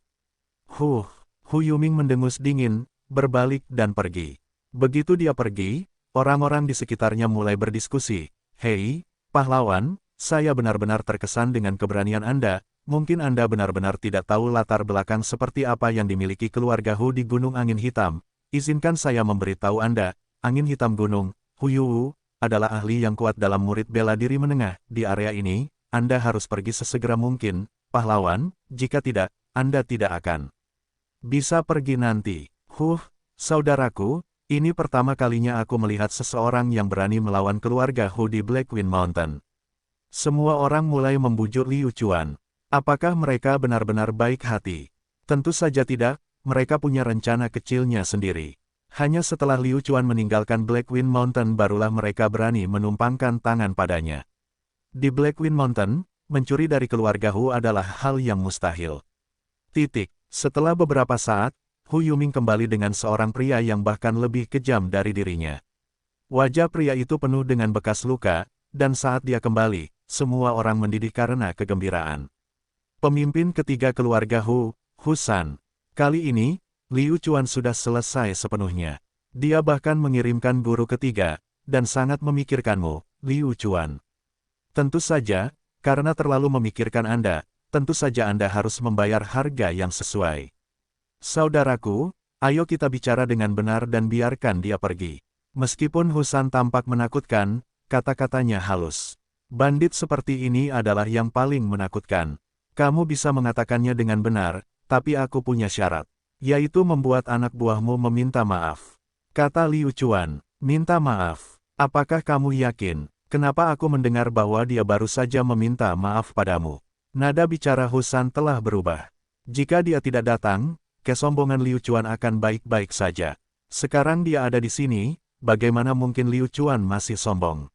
Hu Yuming mendengus dingin, berbalik dan pergi. Begitu dia pergi, orang-orang di sekitarnya mulai berdiskusi. Hei, pahlawan, saya benar-benar terkesan dengan keberanian Anda. Mungkin Anda benar-benar tidak tahu latar belakang seperti apa yang dimiliki keluarga Hu di Gunung Angin Hitam. Izinkan saya memberitahu Anda, Angin Hitam Gunung, Huyu, adalah ahli yang kuat dalam murid bela diri menengah. Di area ini, Anda harus pergi sesegera mungkin, pahlawan, jika tidak, Anda tidak akan bisa pergi nanti. Saudaraku, ini pertama kalinya aku melihat seseorang yang berani melawan keluarga Hu di Blackwind Mountain. Semua orang mulai membujuk Liu Chuan. Apakah mereka benar-benar baik hati? Tentu saja tidak, mereka punya rencana kecilnya sendiri. Hanya setelah Liu Chuan meninggalkan Blackwind Mountain barulah mereka berani menumpangkan tangan padanya. Di Blackwind Mountain, mencuri dari keluarga Hu adalah hal yang mustahil. Setelah beberapa saat, Hu Yuming kembali dengan seorang pria yang bahkan lebih kejam dari dirinya. Wajah pria itu penuh dengan bekas luka, dan saat dia kembali, semua orang mendidih karena kegembiraan. Pemimpin ketiga keluarga Hu, Husan. Kali ini, Liu Chuan sudah selesai sepenuhnya. Dia bahkan mengirimkan guru ketiga, dan sangat memikirkanmu, Liu Chuan. Tentu saja, karena terlalu memikirkan Anda, tentu saja Anda harus membayar harga yang sesuai. Saudaraku, ayo kita bicara dengan benar dan biarkan dia pergi. Meskipun Husan tampak menakutkan, kata-katanya halus. Bandit seperti ini adalah yang paling menakutkan. Kamu bisa mengatakannya dengan benar, tapi aku punya syarat, yaitu membuat anak buahmu meminta maaf. Kata Liu Chuan, minta maaf. Apakah kamu yakin? Kenapa aku mendengar bahwa dia baru saja meminta maaf padamu? Nada bicara Husan telah berubah. Jika dia tidak datang, kesombongan Liu Chuan akan baik-baik saja. Sekarang dia ada di sini, bagaimana mungkin Liu Chuan masih sombong?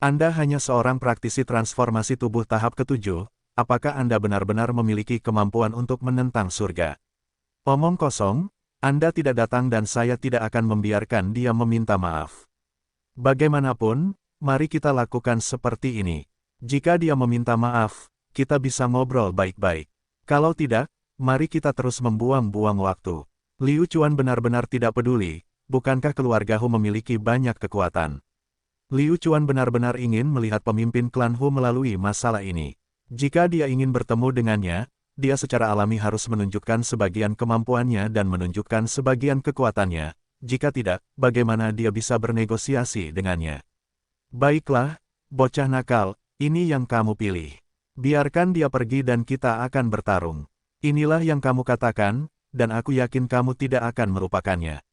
Anda hanya seorang praktisi transformasi tubuh tahap ke-7, apakah Anda benar-benar memiliki kemampuan untuk menentang surga? Omong kosong, Anda tidak datang dan saya tidak akan membiarkan dia meminta maaf. Bagaimanapun, mari kita lakukan seperti ini. Jika dia meminta maaf, kita bisa ngobrol baik-baik. Kalau tidak, mari kita terus membuang-buang waktu. Liu Chuan benar-benar tidak peduli, bukankah keluarga Hu memiliki banyak kekuatan? Liu Chuan benar-benar ingin melihat pemimpin klan Hu melalui masalah ini. Jika dia ingin bertemu dengannya, dia secara alami harus menunjukkan sebagian kemampuannya dan menunjukkan sebagian kekuatannya. Jika tidak, bagaimana dia bisa bernegosiasi dengannya? Baiklah, bocah nakal, ini yang kamu pilih. Biarkan dia pergi dan kita akan bertarung. Inilah yang kamu katakan, dan aku yakin kamu tidak akan melupakannya.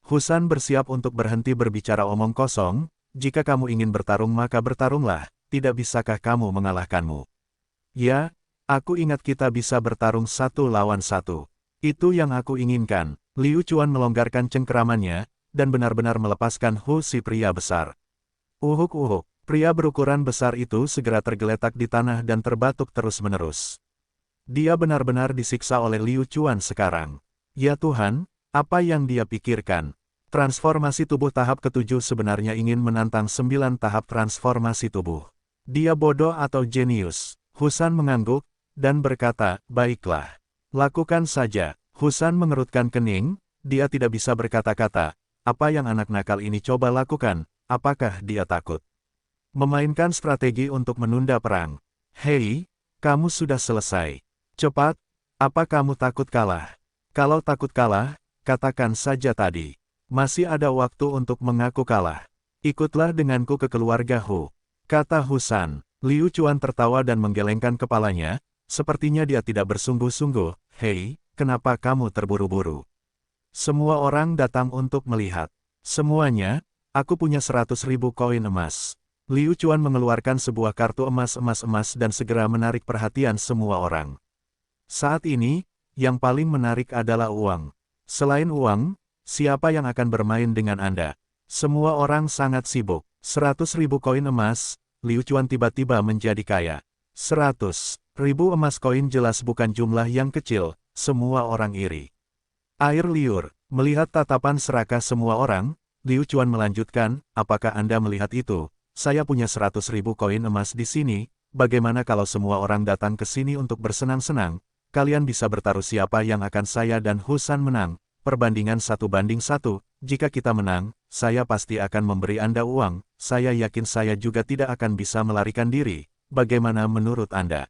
Husan bersiap untuk berhenti berbicara omong kosong. Jika kamu ingin bertarung maka bertarunglah, tidak bisakah kamu mengalahkanmu? Ya, aku ingat kita bisa bertarung 1 lawan 1. Itu yang aku inginkan. Liu Chuan melonggarkan cengkeramannya, dan benar-benar melepaskan Hu si pria besar. Uhuk-uhuk, pria berukuran besar itu segera tergeletak di tanah dan terbatuk terus-menerus. Dia benar-benar disiksa oleh Liu Chuan sekarang. Ya Tuhan, apa yang dia pikirkan? Transformasi tubuh tahap ke-7 sebenarnya ingin menantang 9 tahap transformasi tubuh. Dia bodoh atau jenius? Husan mengangguk, dan berkata, baiklah. Lakukan saja. Husan mengerutkan kening, dia tidak bisa berkata-kata. Apa yang anak nakal ini coba lakukan? Apakah dia takut memainkan strategi untuk menunda perang? Hei, kamu sudah selesai. Cepat, apa kamu takut kalah? Kalau takut kalah, katakan saja tadi. Masih ada waktu untuk mengaku kalah. Ikutlah denganku ke keluarga Hu, kata Husan. Liu Chuan tertawa dan menggelengkan kepalanya, sepertinya dia tidak bersungguh-sungguh. Hei, kenapa kamu terburu-buru? Semua orang datang untuk melihat. Semuanya, aku punya 100.000 koin emas. Liu Chuan mengeluarkan sebuah kartu emas dan segera menarik perhatian semua orang. Saat ini, yang paling menarik adalah uang. Selain uang, siapa yang akan bermain dengan Anda? Semua orang sangat sibuk. 100.000 koin emas, Liu Chuan tiba-tiba menjadi kaya. 100.000 emas koin jelas bukan jumlah yang kecil, semua orang iri. Air liur, melihat tatapan serakah semua orang, Liu Chuan melanjutkan, apakah Anda melihat itu? Saya punya 100.000 koin emas di sini, bagaimana kalau semua orang datang ke sini untuk bersenang-senang? Kalian bisa bertaruh siapa yang akan saya dan Husan menang. Perbandingan 1 banding 1, jika kita menang, saya pasti akan memberi Anda uang, saya yakin saya juga tidak akan bisa melarikan diri, bagaimana menurut Anda?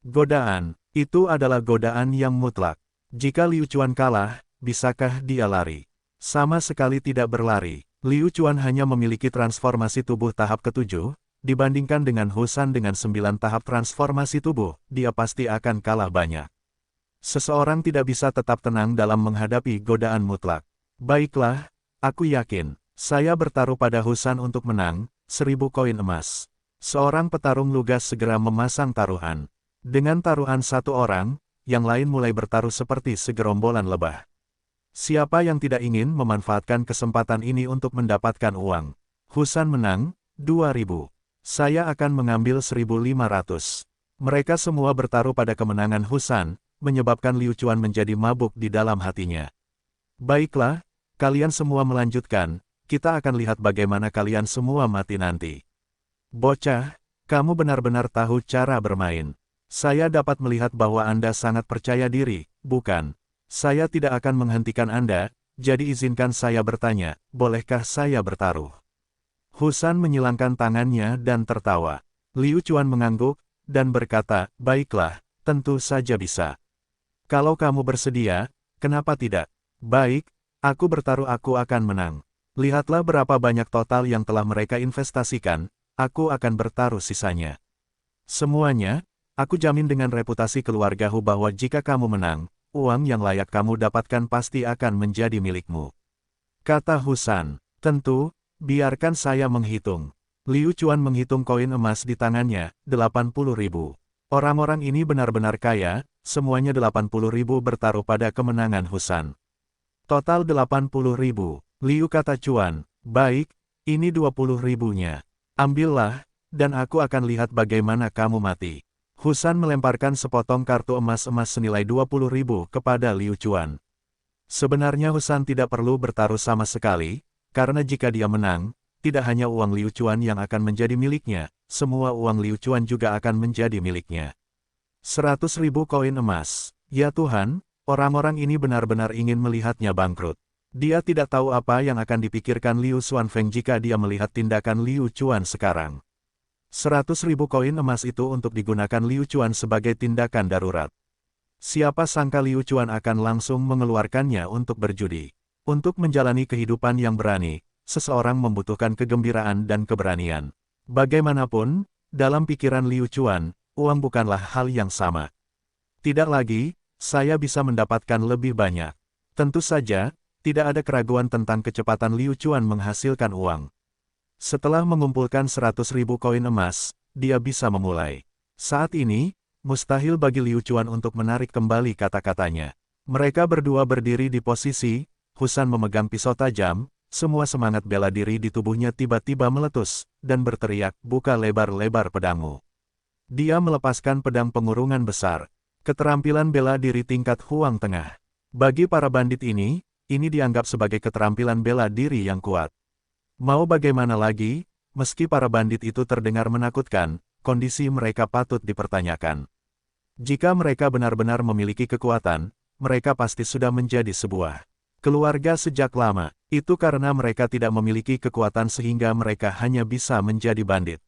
Godaan, itu adalah godaan yang mutlak. Jika Liu Chuan kalah, bisakah dia lari? Sama sekali tidak berlari. Liu Chuan hanya memiliki transformasi tubuh tahap ketujuh, dibandingkan dengan Hu San dengan 9 tahap transformasi tubuh, dia pasti akan kalah banyak. Seseorang tidak bisa tetap tenang dalam menghadapi godaan mutlak. Baiklah, aku yakin, saya bertaruh pada Hu San untuk menang, 1000 koin emas. Seorang petarung lugas segera memasang taruhan. Dengan taruhan satu orang, yang lain mulai bertaruh seperti segerombolan lebah. Siapa yang tidak ingin memanfaatkan kesempatan ini untuk mendapatkan uang? Hu San menang, 2000. Saya akan mengambil 1500. Mereka semua bertaruh pada kemenangan Hu San, menyebabkan Liu Chuan menjadi mabuk di dalam hatinya. Baiklah, kalian semua melanjutkan, kita akan lihat bagaimana kalian semua mati nanti. Bocah, kamu benar-benar tahu cara bermain. Saya dapat melihat bahwa Anda sangat percaya diri, bukan? Saya tidak akan menghentikan Anda, jadi izinkan saya bertanya, bolehkah saya bertaruh? Hu San menyilangkan tangannya dan tertawa. Liu Chuan mengangguk, dan berkata, baiklah, tentu saja bisa. Kalau kamu bersedia, kenapa tidak? Baik, aku bertaruh aku akan menang. Lihatlah berapa banyak total yang telah mereka investasikan, aku akan bertaruh sisanya. Semuanya, aku jamin dengan reputasi keluarga Hu bahwa jika kamu menang, uang yang layak kamu dapatkan pasti akan menjadi milikmu. Kata Hu San, tentu, biarkan saya menghitung. Liu Chuan menghitung koin emas di tangannya, 80.000. Orang-orang ini benar-benar kaya, semuanya 80.000 bertaruh pada kemenangan Hu San. Total 80.000, Liu kata Chuan, baik, ini 20.000-nya. Ambillah, dan aku akan lihat bagaimana kamu mati. Hu San melemparkan sepotong kartu emas-emas senilai 20.000 kepada Liu Chuan. Sebenarnya Hu San tidak perlu bertaruh sama sekali, karena jika dia menang, tidak hanya uang Liu Chuan yang akan menjadi miliknya, semua uang Liu Chuan juga akan menjadi miliknya. 100.000 koin emas. Ya Tuhan, orang-orang ini benar-benar ingin melihatnya bangkrut. Dia tidak tahu apa yang akan dipikirkan Liu Xuanfeng jika dia melihat tindakan Liu Chuan sekarang. 100.000 koin emas itu untuk digunakan Liu Chuan sebagai tindakan darurat. Siapa sangka Liu Chuan akan langsung mengeluarkannya untuk berjudi. Untuk menjalani kehidupan yang berani, seseorang membutuhkan kegembiraan dan keberanian. Bagaimanapun, dalam pikiran Liu Chuan, uang bukanlah hal yang sama. Tidak lagi, saya bisa mendapatkan lebih banyak. Tentu saja, tidak ada keraguan tentang kecepatan Liu Chuan menghasilkan uang. Setelah mengumpulkan 100.000 koin emas, dia bisa memulai. Saat ini, mustahil bagi Liu Chuan untuk menarik kembali kata-katanya. Mereka berdua berdiri di posisi, Hu San memegang pisau tajam, semua semangat bela diri di tubuhnya tiba-tiba meletus, dan berteriak, buka lebar-lebar pedangmu. Dia melepaskan pedang pengurungan besar. Keterampilan bela diri tingkat Huang Tengah. Bagi para bandit ini dianggap sebagai keterampilan bela diri yang kuat. Mau bagaimana lagi, meski para bandit itu terdengar menakutkan, kondisi mereka patut dipertanyakan. Jika mereka benar-benar memiliki kekuatan, mereka pasti sudah menjadi sebuah keluarga sejak lama. Itu karena mereka tidak memiliki kekuatan sehingga mereka hanya bisa menjadi bandit.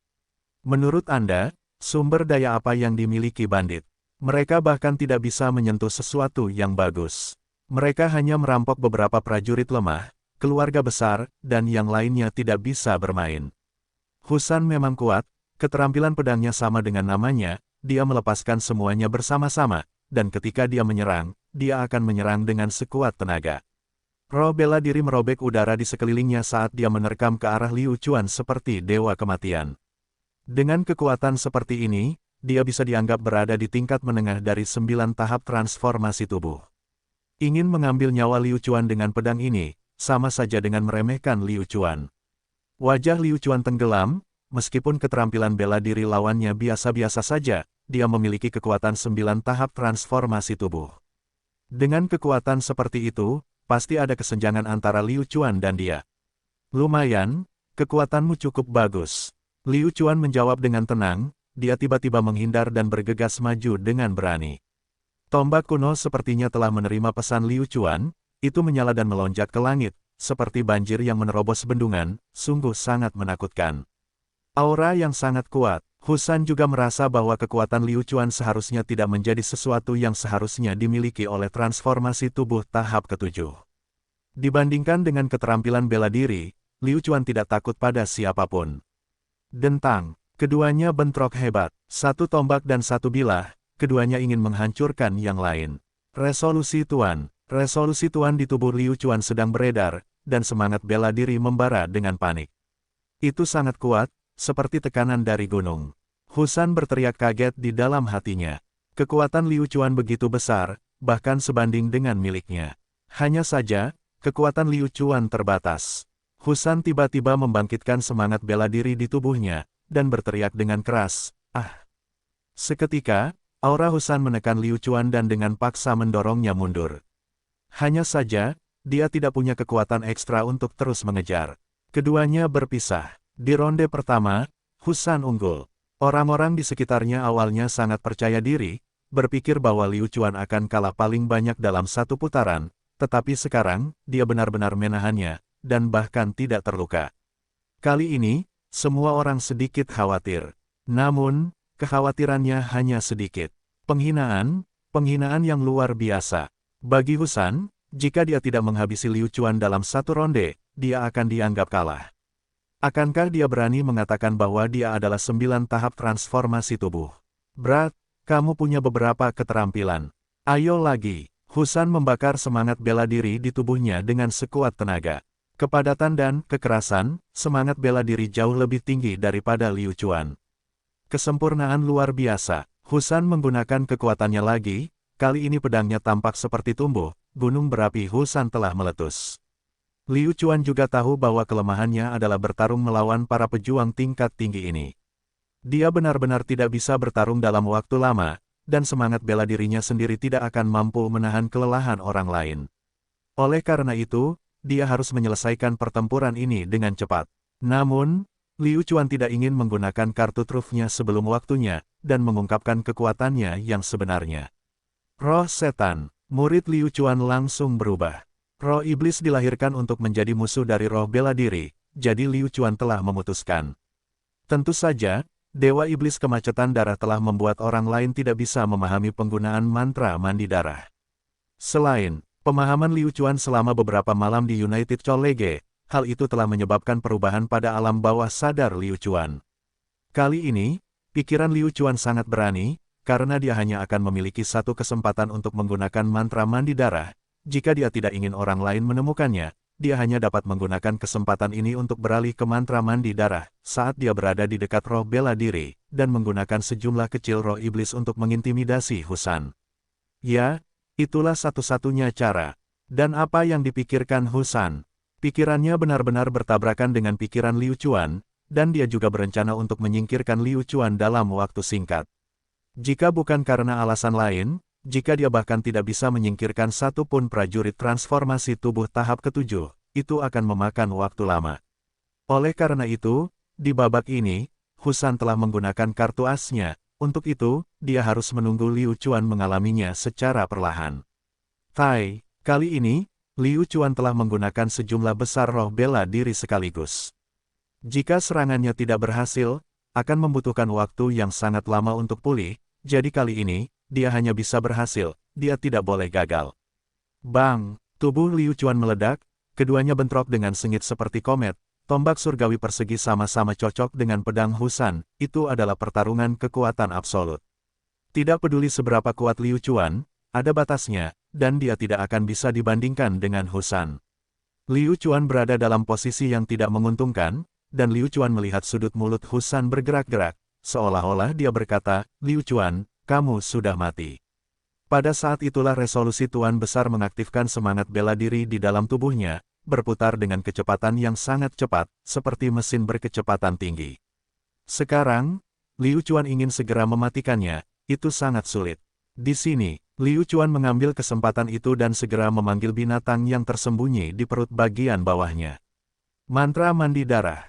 Menurut Anda, sumber daya apa yang dimiliki bandit? Mereka bahkan tidak bisa menyentuh sesuatu yang bagus. Mereka hanya merampok beberapa prajurit lemah, keluarga besar, dan yang lainnya tidak bisa bermain. Hu San memang kuat, keterampilan pedangnya sama dengan namanya, dia melepaskan semuanya bersama-sama, dan ketika dia menyerang, dia akan menyerang dengan sekuat tenaga. Roh bela diri merobek udara di sekelilingnya saat dia menerkam ke arah Liu Chuan seperti dewa kematian. Dengan kekuatan seperti ini, dia bisa dianggap berada di tingkat menengah dari 9 tahap transformasi tubuh. Ingin mengambil nyawa Liu Chuan dengan pedang ini, sama saja dengan meremehkan Liu Chuan. Wajah Liu Chuan tenggelam, meskipun keterampilan bela diri lawannya biasa-biasa saja, dia memiliki kekuatan 9 tahap transformasi tubuh. Dengan kekuatan seperti itu, pasti ada kesenjangan antara Liu Chuan dan dia. Lumayan, kekuatanmu cukup bagus. Liu Chuan menjawab dengan tenang, dia tiba-tiba menghindar dan bergegas maju dengan berani. Tombak kuno sepertinya telah menerima pesan Liu Chuan, itu menyala dan melonjak ke langit, seperti banjir yang menerobos bendungan, sungguh sangat menakutkan. Aura yang sangat kuat. Husan juga merasa bahwa kekuatan Liu Chuan seharusnya tidak menjadi sesuatu yang seharusnya dimiliki oleh transformasi tubuh tahap ketujuh. Dibandingkan dengan keterampilan bela diri, Liu Chuan tidak takut pada siapapun. Dentang, keduanya bentrok hebat, satu tombak dan satu bilah, keduanya ingin menghancurkan yang lain. Resolusi Tuan di tubuh Liu Chuan sedang beredar, dan semangat bela diri membara dengan panik. Itu sangat kuat, seperti tekanan dari gunung. Husan berteriak kaget di dalam hatinya. Kekuatan Liu Chuan begitu besar, bahkan sebanding dengan miliknya. Hanya saja, kekuatan Liu Chuan terbatas. Husan tiba-tiba membangkitkan semangat bela diri di tubuhnya, dan berteriak dengan keras, "Ah!" Seketika, aura Husan menekan Liu Chuan dan dengan paksa mendorongnya mundur. Hanya saja, dia tidak punya kekuatan ekstra untuk terus mengejar. Keduanya berpisah. Di ronde pertama, Husan unggul. Orang-orang di sekitarnya awalnya sangat percaya diri, berpikir bahwa Liu Chuan akan kalah paling banyak dalam satu putaran, tetapi sekarang, dia benar-benar menahannya, dan bahkan tidak terluka. Kali ini, semua orang sedikit khawatir. Namun, kekhawatirannya hanya sedikit. Penghinaan yang luar biasa. Bagi Husan, jika dia tidak menghabisi Liu Chuan dalam satu ronde, dia akan dianggap kalah. Akankah dia berani mengatakan bahwa dia adalah 9 tahap transformasi tubuh? Brad, kamu punya beberapa keterampilan. Ayo lagi. Husan membakar semangat bela diri di tubuhnya dengan sekuat tenaga. Kepadatan dan kekerasan, semangat bela diri jauh lebih tinggi daripada Liu Chuan. Kesempurnaan luar biasa. Husan menggunakan kekuatannya lagi, kali ini pedangnya tampak seperti tumbuh, gunung berapi Husan telah meletus. Liu Chuan juga tahu bahwa kelemahannya adalah bertarung melawan para pejuang tingkat tinggi ini. Dia benar-benar tidak bisa bertarung dalam waktu lama, dan semangat bela dirinya sendiri tidak akan mampu menahan kelelahan orang lain. Oleh karena itu, dia harus menyelesaikan pertempuran ini dengan cepat. Namun, Liu Chuan tidak ingin menggunakan kartu trufnya sebelum waktunya, dan mengungkapkan kekuatannya yang sebenarnya. Roh Setan, murid Liu Chuan langsung berubah. Roh iblis dilahirkan untuk menjadi musuh dari roh bela diri, jadi Liu Chuan telah memutuskan. Tentu saja, Dewa Iblis Kemacetan Darah telah membuat orang lain tidak bisa memahami penggunaan mantra mandi darah. Selain pemahaman Liu Chuan selama beberapa malam di United College, hal itu telah menyebabkan perubahan pada alam bawah sadar Liu Chuan. Kali ini, pikiran Liu Chuan sangat berani, karena dia hanya akan memiliki satu kesempatan untuk menggunakan mantra mandi darah. Jika dia tidak ingin orang lain menemukannya, dia hanya dapat menggunakan kesempatan ini untuk beralih ke mantra mandi darah saat dia berada di dekat roh bela diri, dan menggunakan sejumlah kecil roh iblis untuk mengintimidasi Husan. Ya, itulah satu-satunya cara. Dan apa yang dipikirkan Husan? Pikirannya benar-benar bertabrakan dengan pikiran Liu Chuan, dan dia juga berencana untuk menyingkirkan Liu Chuan dalam waktu singkat. Jika bukan karena alasan lain, jika dia bahkan tidak bisa menyingkirkan satu pun prajurit transformasi tubuh tahap ketujuh, itu akan memakan waktu lama. Oleh karena itu, di babak ini, Husan telah menggunakan kartu asnya, untuk itu, dia harus menunggu Liu Chuan mengalaminya secara perlahan. Kali ini, Liu Chuan telah menggunakan sejumlah besar roh bela diri sekaligus. Jika serangannya tidak berhasil, akan membutuhkan waktu yang sangat lama untuk pulih, jadi kali ini, dia hanya bisa berhasil, dia tidak boleh gagal. Bang! Tubuh Liu Chuan meledak, keduanya bentrok dengan sengit seperti komet, tombak surgawi persegi sama-sama cocok dengan pedang Husan, itu adalah pertarungan kekuatan absolut. Tidak peduli seberapa kuat Liu Chuan, ada batasnya, dan dia tidak akan bisa dibandingkan dengan Husan. Liu Chuan berada dalam posisi yang tidak menguntungkan, dan Liu Chuan melihat sudut mulut Husan bergerak-gerak, seolah-olah dia berkata, "Liu Chuan, kamu sudah mati." Pada saat itulah resolusi Tuan Besar mengaktifkan semangat bela diri di dalam tubuhnya, berputar dengan kecepatan yang sangat cepat, seperti mesin berkecepatan tinggi. Sekarang, Liu Chuan ingin segera mematikannya, itu sangat sulit. Di sini, Liu Chuan mengambil kesempatan itu dan segera memanggil binatang yang tersembunyi di perut bagian bawahnya. Mantra mandi darah.